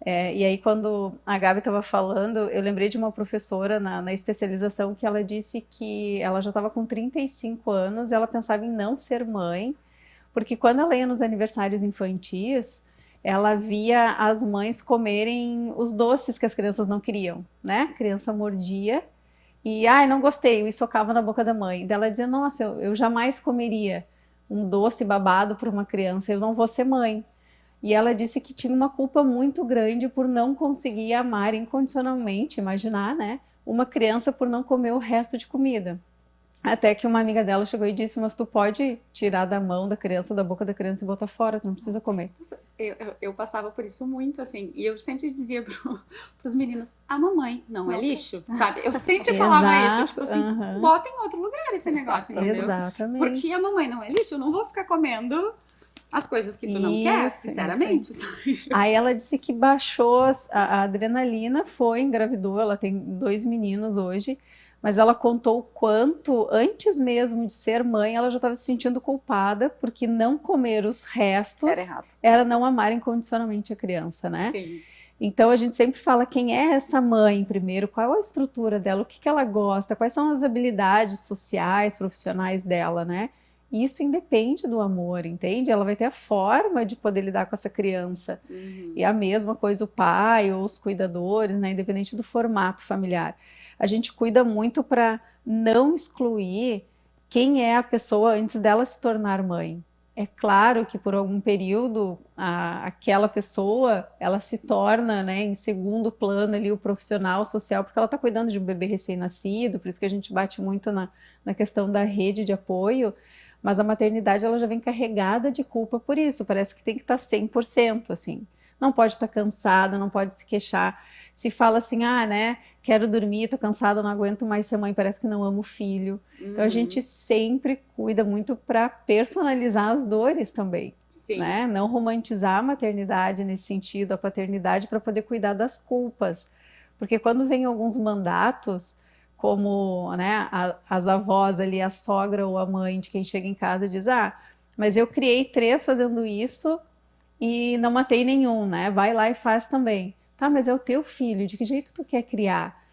Speaker 2: E aí quando a Gabi estava falando, eu lembrei de uma professora na especialização que ela disse que ela já estava com 35 anos e ela pensava em não ser mãe, porque quando ela ia nos aniversários infantis, ela via as mães comerem os doces que as crianças não queriam, né? A criança mordia e, não gostei, e socava na boca da mãe. Daí ela dizia, nossa, eu jamais comeria um doce babado por uma criança, eu não vou ser mãe. E ela disse que tinha uma culpa muito grande por não conseguir amar incondicionalmente, imaginar, né? Uma criança por não comer o resto de comida. Até que uma amiga dela chegou e disse, mas tu pode tirar da mão da criança, da boca da criança e botar fora, tu não precisa comer.
Speaker 1: Eu passava por isso muito, assim, e eu sempre dizia pros meninos, a mamãe não é lixo, sabe? Eu sempre falava isso, tipo assim, bota em outro lugar esse negócio, entendeu?
Speaker 2: Exatamente.
Speaker 1: Porque a mamãe não é lixo, eu não vou ficar comendo as coisas que tu não quer,
Speaker 2: Isso,
Speaker 1: sinceramente.
Speaker 2: Aí ela disse que baixou a adrenalina, engravidou, ela tem 2 meninos hoje, mas ela contou o quanto, antes mesmo de ser mãe, ela já estava se sentindo culpada, porque não comer os restos era não amar incondicionalmente a criança, né?
Speaker 1: Sim.
Speaker 2: Então a gente sempre fala quem é essa mãe primeiro, qual a estrutura dela, o que ela gosta, quais são as habilidades sociais, profissionais dela, né? Isso independe do amor, entende? Ela vai ter a forma de poder lidar com essa criança. E a mesma coisa o pai ou os cuidadores, né? Independente do formato familiar. A gente cuida muito para não excluir quem é a pessoa antes dela se tornar mãe. É claro que por algum período aquela pessoa ela se torna, né, em segundo plano ali o profissional social, porque ela está cuidando de um bebê recém-nascido, por isso que a gente bate muito na questão da rede de apoio, mas a maternidade ela já vem carregada de culpa por isso, parece que tem que estar 100%, assim. Não pode estar cansada, não pode se queixar. Se fala assim, né, quero dormir, tô cansada, não aguento mais ser mãe, parece que não amo o filho. Então a gente sempre cuida muito para personalizar as dores também, né? Não romantizar a maternidade nesse sentido, a paternidade, para poder cuidar das culpas. Porque quando vem alguns mandatos, como, né, as avós ali, a sogra ou a mãe de quem chega em casa e diz, mas eu criei 3 fazendo isso e não matei nenhum, né? Vai lá e faz também. Tá, mas é o teu filho, de que jeito tu quer criar?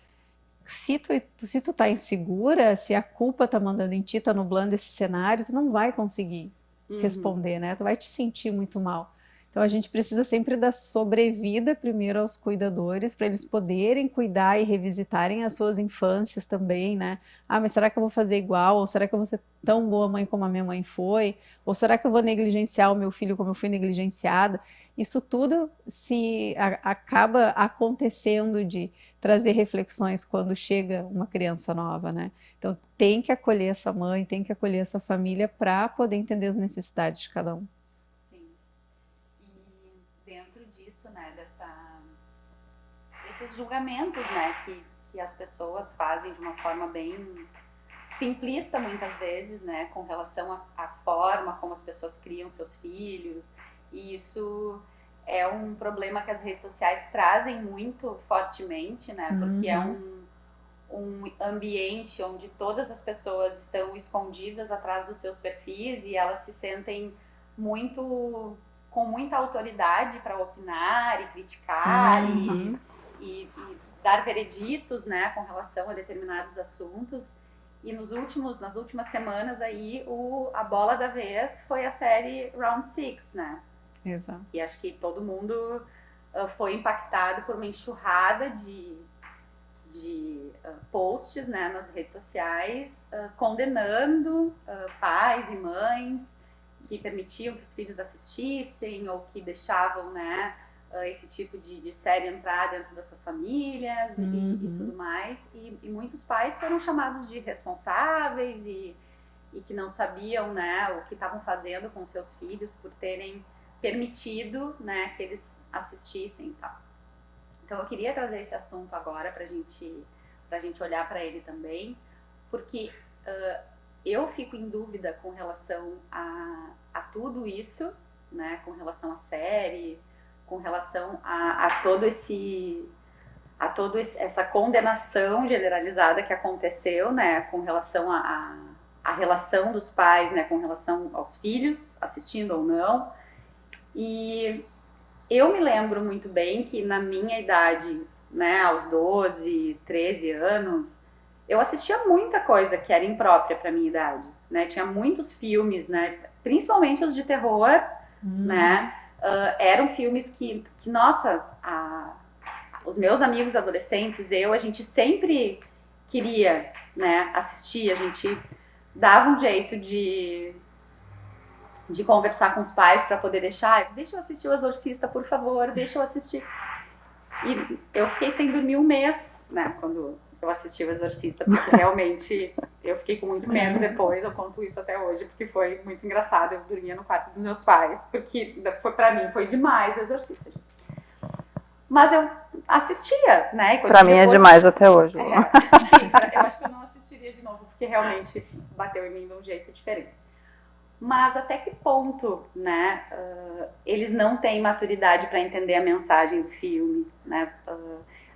Speaker 2: Se tu tá insegura, se a culpa tá mandando em ti, tá nublando esse cenário, tu não vai conseguir responder, né? Tu vai te sentir muito mal. Então a gente precisa sempre dar sobrevida primeiro aos cuidadores, para eles poderem cuidar e revisitarem as suas infâncias também, né? Mas será que eu vou fazer igual? Ou será que eu vou ser tão boa mãe como a minha mãe foi? Ou será que eu vou negligenciar o meu filho como eu fui negligenciada? Isso tudo acaba acontecendo de trazer reflexões quando chega uma criança nova, né? Então tem que acolher essa mãe, tem que acolher essa família para poder entender as necessidades de cada um.
Speaker 1: Disso, né, desses julgamentos, né, que as pessoas fazem de uma forma bem simplista muitas vezes, né, com relação à forma como as pessoas criam seus filhos, e isso é um problema que as redes sociais trazem muito fortemente, né, porque é um ambiente onde todas as pessoas estão escondidas atrás dos seus perfis e elas se sentem com muita autoridade para opinar e criticar e dar vereditos, né, com relação a determinados assuntos. E nas últimas semanas aí, a bola da vez foi a série Round 6, né?
Speaker 2: Exato.
Speaker 1: E acho que todo mundo foi impactado por uma enxurrada de posts, né, nas redes sociais, condenando pais e mães que permitiam que os filhos assistissem ou que deixavam, né, esse tipo de série entrar dentro das suas famílias e tudo mais. E muitos pais foram chamados de irresponsáveis e que não sabiam, né, o que estavam fazendo com seus filhos por terem permitido, né, que eles assistissem e tal. Então eu queria trazer esse assunto agora pra gente olhar para ele também, porque eu fico em dúvida com relação a tudo isso, né, com relação à série, com relação a toda essa condenação generalizada que aconteceu, né, com relação à relação dos pais, né, com relação aos filhos, assistindo ou não. E eu me lembro muito bem que na minha idade, né, aos 12, 13 anos, eu assistia muita coisa que era imprópria para minha idade, né? Tinha muitos filmes, né? Principalmente os de terror, né? Eram filmes que nossa, os meus amigos adolescentes, a gente sempre queria, né, assistir, a gente dava um jeito de conversar com os pais para poder deixa eu assistir O Exorcista, por favor, deixa eu assistir. E eu fiquei sem dormir um mês, né, quando eu assisti O Exorcista, porque realmente eu fiquei com muito medo depois, eu conto isso até hoje, porque foi muito engraçado, eu dormia no quarto dos meus pais, porque pra mim foi demais O Exorcista. Mas eu assistia, né?
Speaker 4: Pra mim é demais até hoje.
Speaker 1: Sim, eu acho que eu não assistiria de novo, porque realmente bateu em mim de um jeito diferente. mas até que ponto, né, eles não têm maturidade para entender a mensagem do filme, né?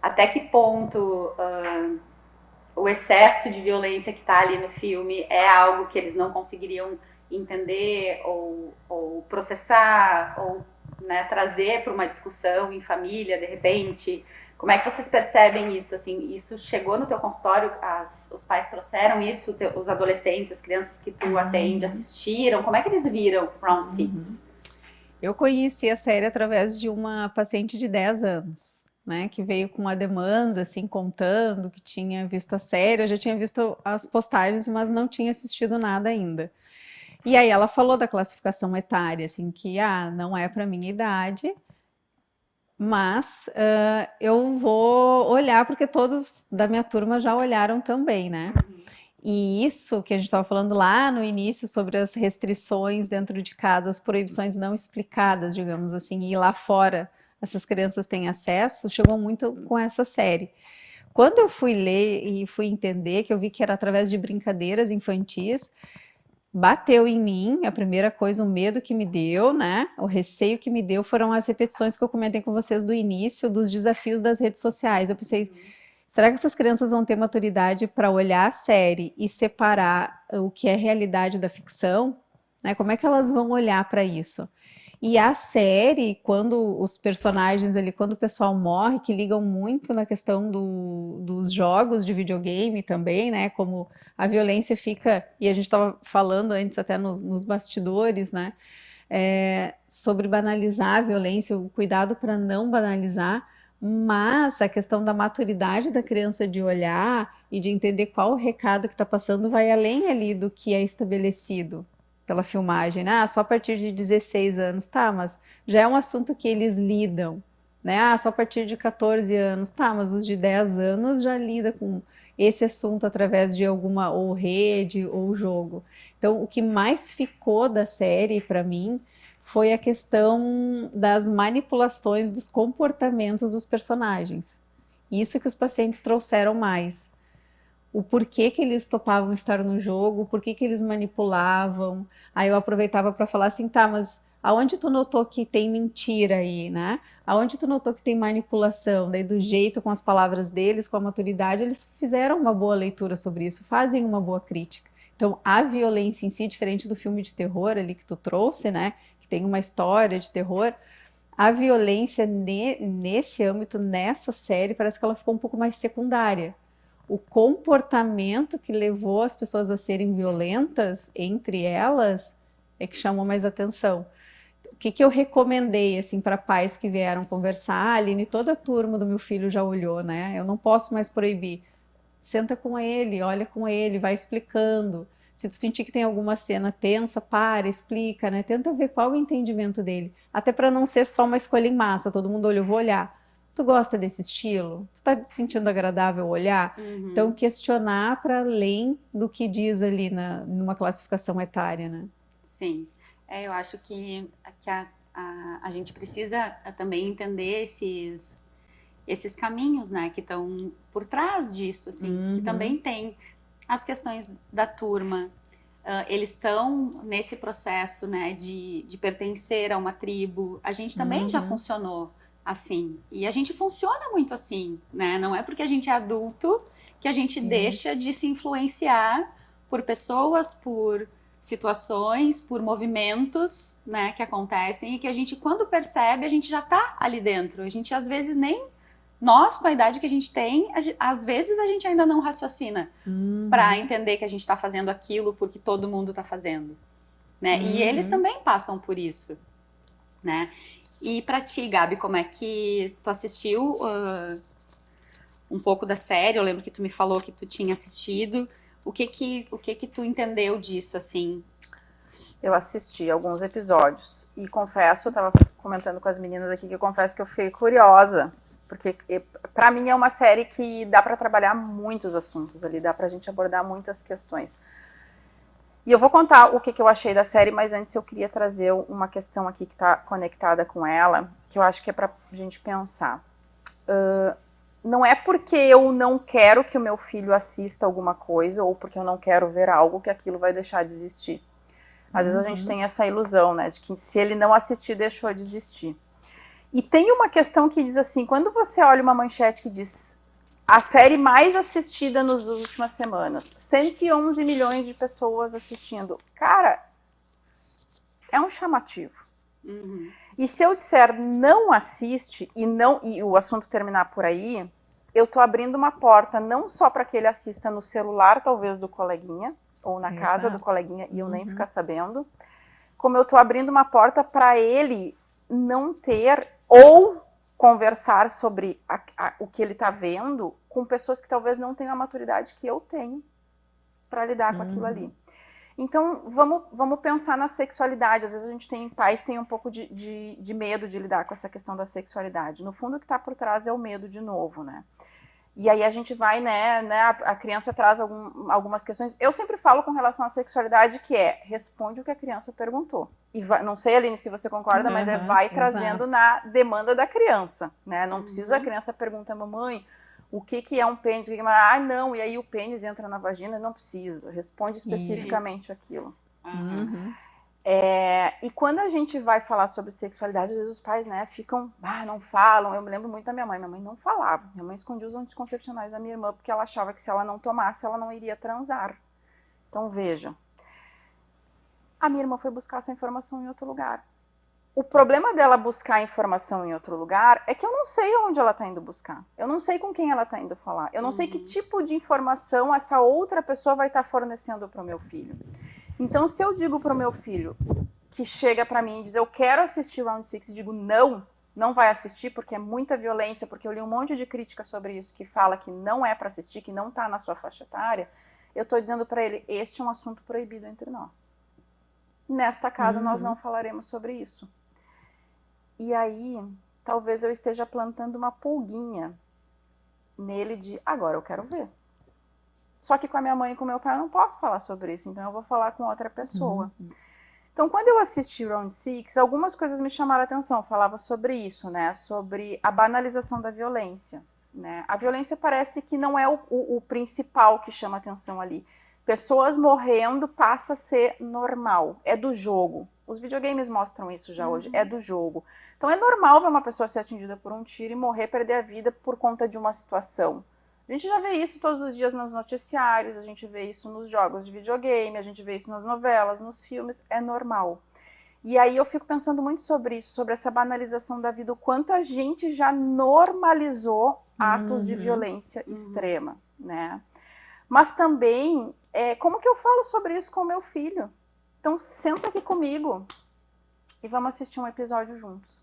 Speaker 1: Até que ponto o excesso de violência que está ali no filme é algo que eles não conseguiriam entender ou processar ou, né, trazer para uma discussão em família, de repente. Como é que vocês percebem isso? Assim, isso chegou no teu consultório? Os pais trouxeram isso? Os adolescentes, as crianças que tu atende assistiram? Como é que eles viram Round Six?
Speaker 2: Eu conheci a série através de uma paciente de 10 anos, né, que veio com uma demanda, assim, contando que tinha visto a série. Eu já tinha visto as postagens, mas não tinha assistido nada ainda. E aí ela falou da classificação etária, assim, que não é para minha idade, mas eu vou olhar porque todos da minha turma já olharam também, né? E isso que a gente estava falando lá no início sobre as restrições dentro de casa, as proibições não explicadas, digamos assim, e lá fora essas crianças têm acesso, chegou muito com essa série. Quando eu fui ler e fui entender, que eu vi que era através de brincadeiras infantis, bateu em mim, a primeira coisa, o medo que me deu, né? O receio que me deu foram as repetições que eu comentei com vocês do início, dos desafios das redes sociais. Eu pensei, será que essas crianças vão ter maturidade para olhar a série e separar o que é realidade da ficção? Né? Como é que elas vão olhar para isso? E a série, quando os personagens ali, quando o pessoal morre, que ligam muito na questão dos jogos de videogame também, né? Como a violência fica, e a gente estava falando antes até nos bastidores, né? Sobre banalizar a violência, o cuidado para não banalizar, mas a questão da maturidade da criança de olhar e de entender qual o recado que está passando vai além ali do que é estabelecido pela filmagem, né? Só a partir de 16 anos, tá, mas já é um assunto que eles lidam, né? Só a partir de 14 anos, tá, mas os de 10 anos já lida com esse assunto através de alguma ou rede ou jogo. Então, o que mais ficou da série para mim foi a questão das manipulações dos comportamentos dos personagens. Isso que os pacientes trouxeram mais. O porquê que eles topavam estar no jogo, o porquê que eles manipulavam. Aí eu aproveitava para falar assim, tá, mas aonde tu notou que tem mentira aí, né? Aonde tu notou que tem manipulação? Daí do jeito, com as palavras deles, com a maturidade, eles fizeram uma boa leitura sobre isso, fazem uma boa crítica. Então, a violência em si, diferente do filme de terror ali que tu trouxe, né? Que tem uma história de terror, a violência nesse âmbito, nessa série, parece que ela ficou um pouco mais secundária. O comportamento que levou as pessoas a serem violentas entre elas é que chamou mais atenção. O que eu recomendei assim para pais que vieram conversar? A Aline, toda a turma do meu filho já olhou, né? Eu não posso mais proibir. Senta com ele, olha com ele, vai explicando. Se tu sentir que tem alguma cena tensa, para, explica, né? Tenta ver qual é o entendimento dele. Até para não ser só uma escolha em massa, todo mundo olha, eu vou olhar. Tu gosta desse estilo? Tu tá te sentindo agradável olhar? Então, questionar para além do que diz ali numa classificação etária, né?
Speaker 1: Sim. Eu acho que a gente precisa também entender esses caminhos, né, que estão por trás disso, assim, que também tem as questões da turma. Eles estão nesse processo, né, de pertencer a uma tribo. A gente também já funcionou assim. E a gente funciona muito assim, né? Não é porque a gente é adulto que a gente deixa de se influenciar por pessoas, por situações, por movimentos, né, que acontecem e que a gente, quando percebe, a gente já tá ali dentro. A gente, às vezes, nem... Nós, com a idade que a gente tem, às vezes a gente ainda não raciocina para entender que a gente está fazendo aquilo porque todo mundo está fazendo, né? E eles também passam por isso, né? E pra ti, Gabi, como é que tu assistiu um pouco da série? Eu lembro que tu me falou que tu tinha assistido. O que que tu entendeu disso, assim?
Speaker 3: Eu assisti alguns episódios e confesso, eu tava comentando com as meninas aqui, que eu confesso que eu fiquei curiosa, porque pra mim é uma série que dá pra trabalhar muitos assuntos ali, dá pra gente abordar muitas questões. E eu vou contar o que eu achei da série, mas antes eu queria trazer uma questão aqui que está conectada com ela, que eu acho que é pra gente pensar. Não é porque eu não quero que o meu filho assista alguma coisa, ou porque eu não quero ver algo, que aquilo vai deixar de existir. Às vezes a gente tem essa ilusão, né, de que se ele não assistir, deixou de existir. E tem uma questão que diz assim, quando você olha uma manchete que diz a série mais assistida nas últimas semanas, 111 milhões de pessoas assistindo, cara, é um chamativo. E se eu disser não assiste e o assunto terminar por aí, eu tô abrindo uma porta não só para que ele assista no celular, talvez, do coleguinha, ou na casa do coleguinha, e eu nem ficar sabendo, como eu tô abrindo uma porta para ele não ter ou conversar sobre o que ele tá vendo com pessoas que talvez não tenham a maturidade que eu tenho para lidar com aquilo ali. Então, vamos pensar na sexualidade. Às vezes a gente pais têm um pouco de medo de lidar com essa questão da sexualidade. No fundo, o que está por trás é o medo de novo, né? E aí a gente vai, né a criança traz algumas questões. Eu sempre falo com relação à sexualidade que responde o que a criança perguntou. E não sei, Aline, se você concorda, mas vai trazendo na demanda da criança, né? Não precisa a criança perguntar, mamãe, o que é um pênis? Não, e aí o pênis entra na vagina? Não precisa, responde especificamente aquilo. E quando a gente vai falar sobre sexualidade, às vezes os pais, né, ficam, não falam. Eu me lembro muito da minha mãe não falava. Minha mãe escondia os anticoncepcionais da minha irmã porque ela achava que se ela não tomasse, ela não iria transar. Então vejam, a minha irmã foi buscar essa informação em outro lugar. O problema dela buscar a informação em outro lugar é que eu não sei onde ela está indo buscar. Eu não sei com quem ela está indo falar. Eu não sei que tipo de informação essa outra pessoa vai estar fornecendo para o meu filho. Então, se eu digo para o meu filho que chega para mim e diz eu quero assistir Round 6 e digo não vai assistir porque é muita violência, porque eu li um monte de crítica sobre isso que fala que não é para assistir, que não está na sua faixa etária, eu estou dizendo para ele, este é um assunto proibido entre nós. Nesta casa nós não falaremos sobre isso. E aí, talvez eu esteja plantando uma pulguinha nele de agora eu quero ver. Só que com a minha mãe e com o meu pai eu não posso falar sobre isso, então eu vou falar com outra pessoa. Então, quando eu assisti Round 6, algumas coisas me chamaram a atenção. Eu falava sobre isso, né? Sobre a banalização da violência, né? A violência parece que não é o principal que chama atenção ali. Pessoas morrendo passa a ser normal, é do jogo. Os videogames mostram isso já hoje, é do jogo. Então é normal ver uma pessoa ser atingida por um tiro e morrer, perder a vida por conta de uma situação. A gente já vê isso todos os dias nos noticiários, a gente vê isso nos jogos de videogame, a gente vê isso nas novelas, nos filmes, é normal. E aí eu fico pensando muito sobre isso, sobre essa banalização da vida, o quanto a gente já normalizou atos de violência extrema, né? Mas também, como que eu falo sobre isso com o meu filho? Então senta aqui comigo e vamos assistir um episódio juntos.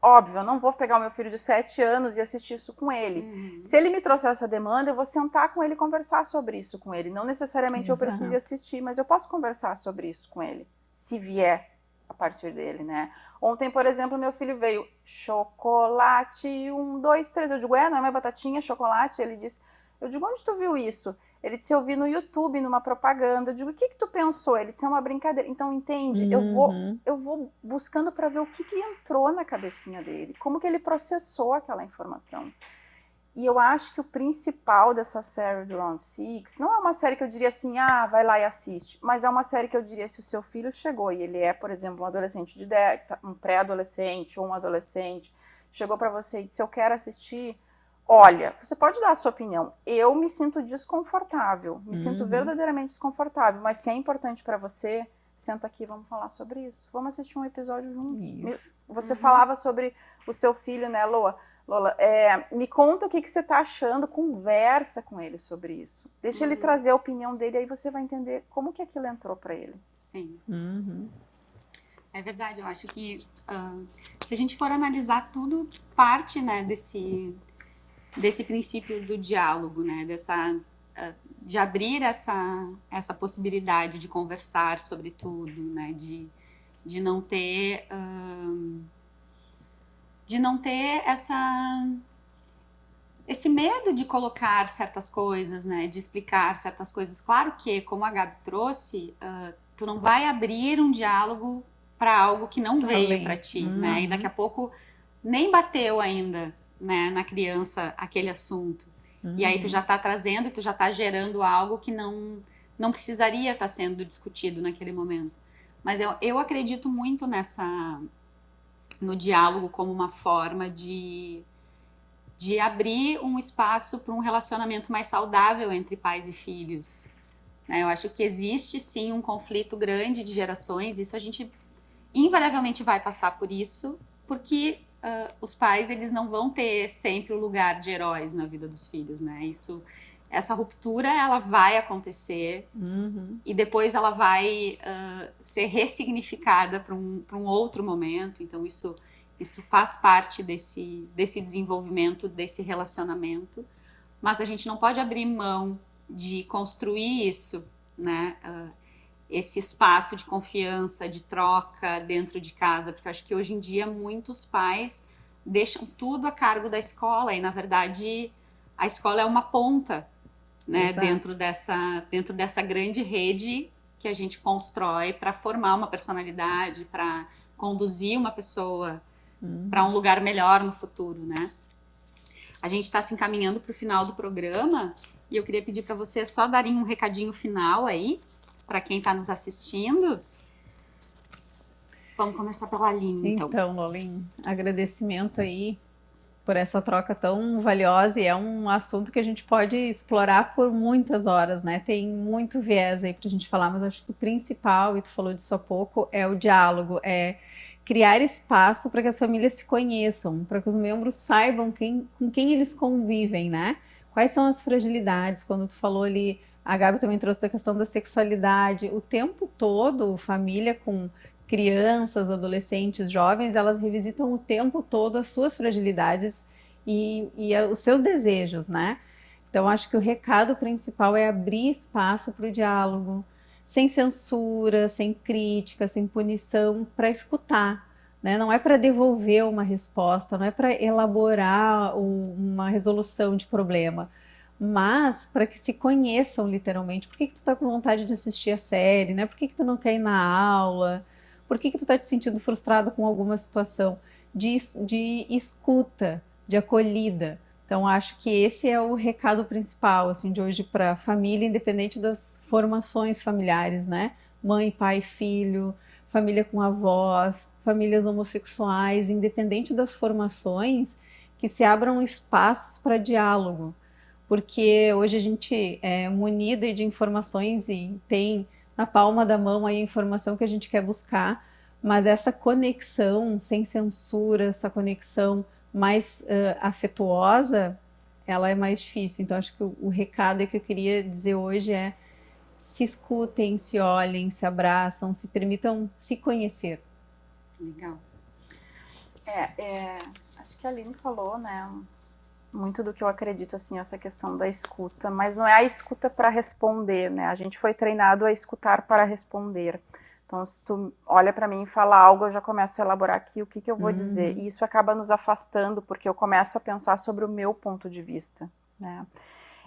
Speaker 3: Óbvio, eu não vou pegar o meu filho de 7 anos e assistir isso com ele. Se ele me trouxer essa demanda, eu vou sentar com ele e conversar sobre isso com ele. Não necessariamente eu precise assistir, mas eu posso conversar sobre isso com ele, se vier a partir dele, né? Ontem, por exemplo, meu filho veio, chocolate, 1, 2, 3. Eu digo, não é mais batatinha, chocolate? Ele disse, eu digo, onde tu viu isso? Ele disse, eu vi no YouTube, numa propaganda. Eu digo, o que tu pensou? Ele disse, é uma brincadeira. Então, entende? Eu vou buscando para ver o que entrou na cabecinha dele. Como que ele processou aquela informação. E eu acho que o principal dessa série do Round 6 não é uma série que eu diria assim, vai lá e assiste. Mas é uma série que eu diria, se o seu filho chegou e ele é, por exemplo, um adolescente de 10, um pré-adolescente ou um adolescente, chegou para você e disse, eu quero assistir... Olha, você pode dar a sua opinião. Eu me sinto desconfortável, me sinto verdadeiramente desconfortável, mas se é importante para você, senta aqui, vamos falar sobre isso. Vamos assistir um episódio juntos. Você falava sobre o seu filho, né, Lola? Me conta o que você tá achando, conversa com ele sobre isso. Deixa ele trazer a opinião dele, aí você vai entender como que aquilo entrou para ele.
Speaker 1: Sim. É verdade, eu acho que se a gente for analisar tudo, parte, né, desse princípio do diálogo, né, de abrir essa possibilidade de conversar sobre tudo, né, de não ter esse medo de colocar certas coisas, né, de explicar certas coisas. Claro que, como a Gabi trouxe, tu não vai abrir um diálogo para algo que não veio para ti, né, e daqui a pouco nem bateu ainda, né, na criança aquele assunto. E aí tu já tá trazendo, tu já tá gerando algo que não precisaria estar sendo discutido naquele momento. Mas eu acredito muito no diálogo como uma forma de abrir um espaço para um relacionamento mais saudável entre pais e filhos. Né? Eu acho que existe sim um conflito grande de gerações, isso a gente invariavelmente vai passar por isso, porque os pais eles não vão ter sempre o lugar de heróis na vida dos filhos, né? Essa ruptura ela vai acontecer e depois ela vai ser ressignificada para um outro momento. Então isso faz parte desse desenvolvimento, desse relacionamento, mas a gente não pode abrir mão de construir isso, né? Esse espaço de confiança, de troca dentro de casa, porque eu acho que hoje em dia muitos pais deixam tudo a cargo da escola e, na verdade, a escola é uma ponta, né, dentro dessa grande rede que a gente constrói para formar uma personalidade, para conduzir uma pessoa para um lugar melhor no futuro, né? A gente está se encaminhando para o final do programa e eu queria pedir para vocês só darem um recadinho final aí, para quem está nos assistindo. Vamos começar pela Aline, então.
Speaker 2: Então, Lolin, agradecimento aí por essa troca tão valiosa, e é um assunto que a gente pode explorar por muitas horas, né? Tem muito viés aí pra gente falar, mas acho que o principal, e tu falou disso há pouco, é o diálogo, é criar espaço para que as famílias se conheçam, para que os membros saibam com quem eles convivem, né? Quais são as fragilidades, quando tu falou ali, a Gabi também trouxe a questão da sexualidade, o tempo todo, família com crianças, adolescentes, jovens, elas revisitam o tempo todo as suas fragilidades e os seus desejos, né? Então, acho que o recado principal é abrir espaço para o diálogo, sem censura, sem crítica, sem punição, para escutar, né? Não é para devolver uma resposta, não é para elaborar uma resolução de problema, mas para que se conheçam literalmente. Por que tu tá com vontade de assistir a série, né? Por que tu não quer ir na aula? Por que tu está te sentindo frustrado com alguma situação? De escuta, de acolhida. Então, acho que esse é o recado principal, assim, de hoje para a família, independente das formações familiares, né? Mãe, pai, filho, família com avós, famílias homossexuais, independente das formações, que se abram espaços para diálogo. Porque hoje a gente é munida de informações e tem na palma da mão aí a informação que a gente quer buscar, mas essa conexão sem censura, essa conexão mais afetuosa, ela é mais difícil. Então, acho que o recado que eu queria dizer hoje é: se escutem, se olhem, se abraçam, se permitam se conhecer.
Speaker 1: Legal.
Speaker 3: Acho que a Aline falou, né? Muito do que eu acredito, assim, essa questão da escuta, mas não é a escuta para responder, né? A gente foi treinado a escutar para responder. Então, se tu olha para mim e fala algo, eu já começo a elaborar aqui o que eu vou dizer. E isso acaba nos afastando, porque eu começo a pensar sobre o meu ponto de vista, né?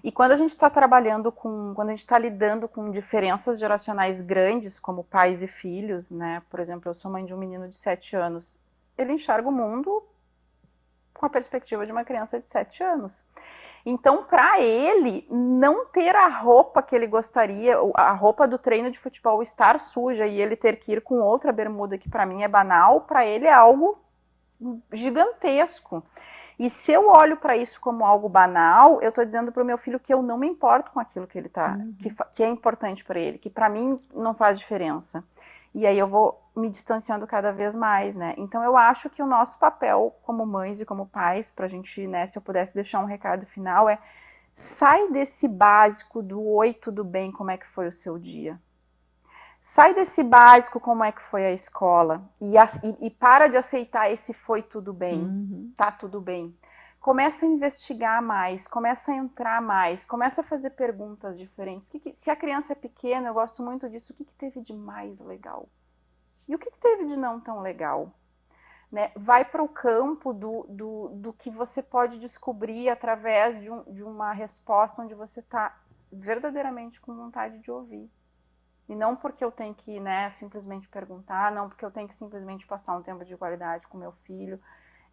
Speaker 3: E quando a gente está quando a gente está lidando com diferenças geracionais grandes, como pais e filhos, né? Por exemplo, eu sou mãe de um menino de 7 anos. Ele enxerga o mundo com a perspectiva de uma criança de 7 anos. Então, para ele, não ter a roupa que ele gostaria, a roupa do treino de futebol estar suja e ele ter que ir com outra bermuda que para mim é banal, para ele é algo gigantesco. E se eu olho para isso como algo banal, eu estou dizendo para o meu filho que eu não me importo com aquilo que ele que é importante para ele, que para mim não faz diferença. E aí eu vou me distanciando cada vez mais, né? Então eu acho que o nosso papel como mães e como pais, pra gente, né, se eu pudesse deixar um recado final, é: sai desse básico do oi, tudo bem, como é que foi o seu dia? Sai desse básico, como é que foi a escola? E para de aceitar esse foi tudo bem, tá tudo bem. Começa a investigar mais, começa a entrar mais, começa a fazer perguntas diferentes. Se a criança é pequena, eu gosto muito disso, o que teve de mais legal? E o que teve de não tão legal? Né? Vai para o campo do que você pode descobrir através de uma resposta onde você está verdadeiramente com vontade de ouvir. E não porque eu tenho que, né, simplesmente perguntar, não porque eu tenho que simplesmente passar um tempo de qualidade com meu filho.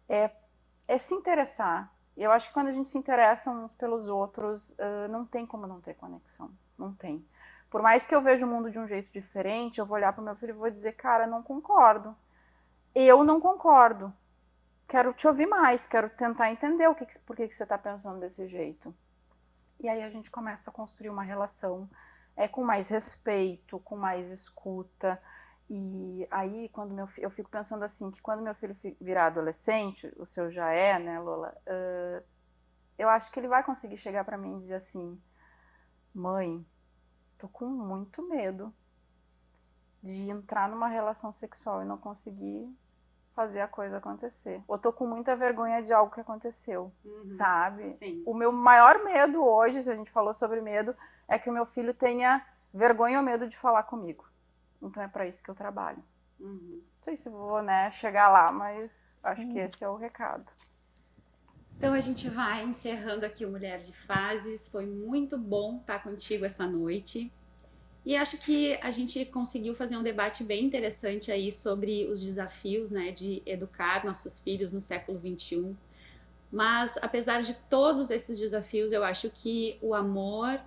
Speaker 3: É se interessar. Eu acho que quando a gente se interessa uns pelos outros, não tem como não ter conexão. Não tem. Por mais que eu veja o mundo de um jeito diferente, eu vou olhar pro meu filho e vou dizer, cara, não concordo. Eu não concordo. Quero te ouvir mais, quero tentar entender por que você está pensando desse jeito. E aí a gente começa a construir uma relação com mais respeito, com mais escuta. E aí, quando eu fico pensando assim, que quando meu filho virar adolescente, o seu já é, né, Lola? Eu acho que ele vai conseguir chegar para mim e dizer assim, mãe, tô com muito medo de entrar numa relação sexual e não conseguir fazer a coisa acontecer. Ou tô com muita vergonha de algo que aconteceu, sabe?
Speaker 1: Sim.
Speaker 3: O meu maior medo hoje, se a gente falou sobre medo, é que o meu filho tenha vergonha ou medo de falar comigo. Então é para isso que eu trabalho. Não sei se vou, né, chegar lá, mas acho que esse é o recado.
Speaker 1: Então a gente vai encerrando aqui o Mulher de Fases. Foi muito bom estar contigo essa noite. E acho que a gente conseguiu fazer um debate bem interessante aí sobre os desafios, né, de educar nossos filhos no século XXI. Mas apesar de todos esses desafios, eu acho que o amor,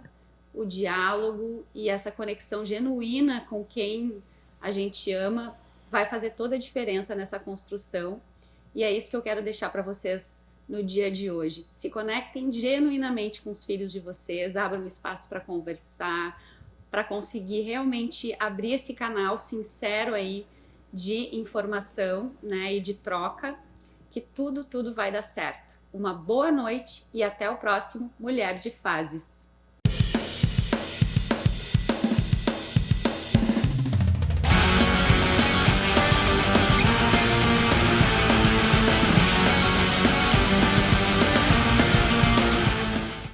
Speaker 1: o diálogo e essa conexão genuína com quem a gente ama vai fazer toda a diferença nessa construção. E é isso que eu quero deixar para vocês no dia de hoje. Se conectem genuinamente com os filhos de vocês, abram espaço para conversar, para conseguir realmente abrir esse canal sincero aí de informação, né, e de troca, que tudo vai dar certo. Uma boa noite e até o próximo Mulher de Fases.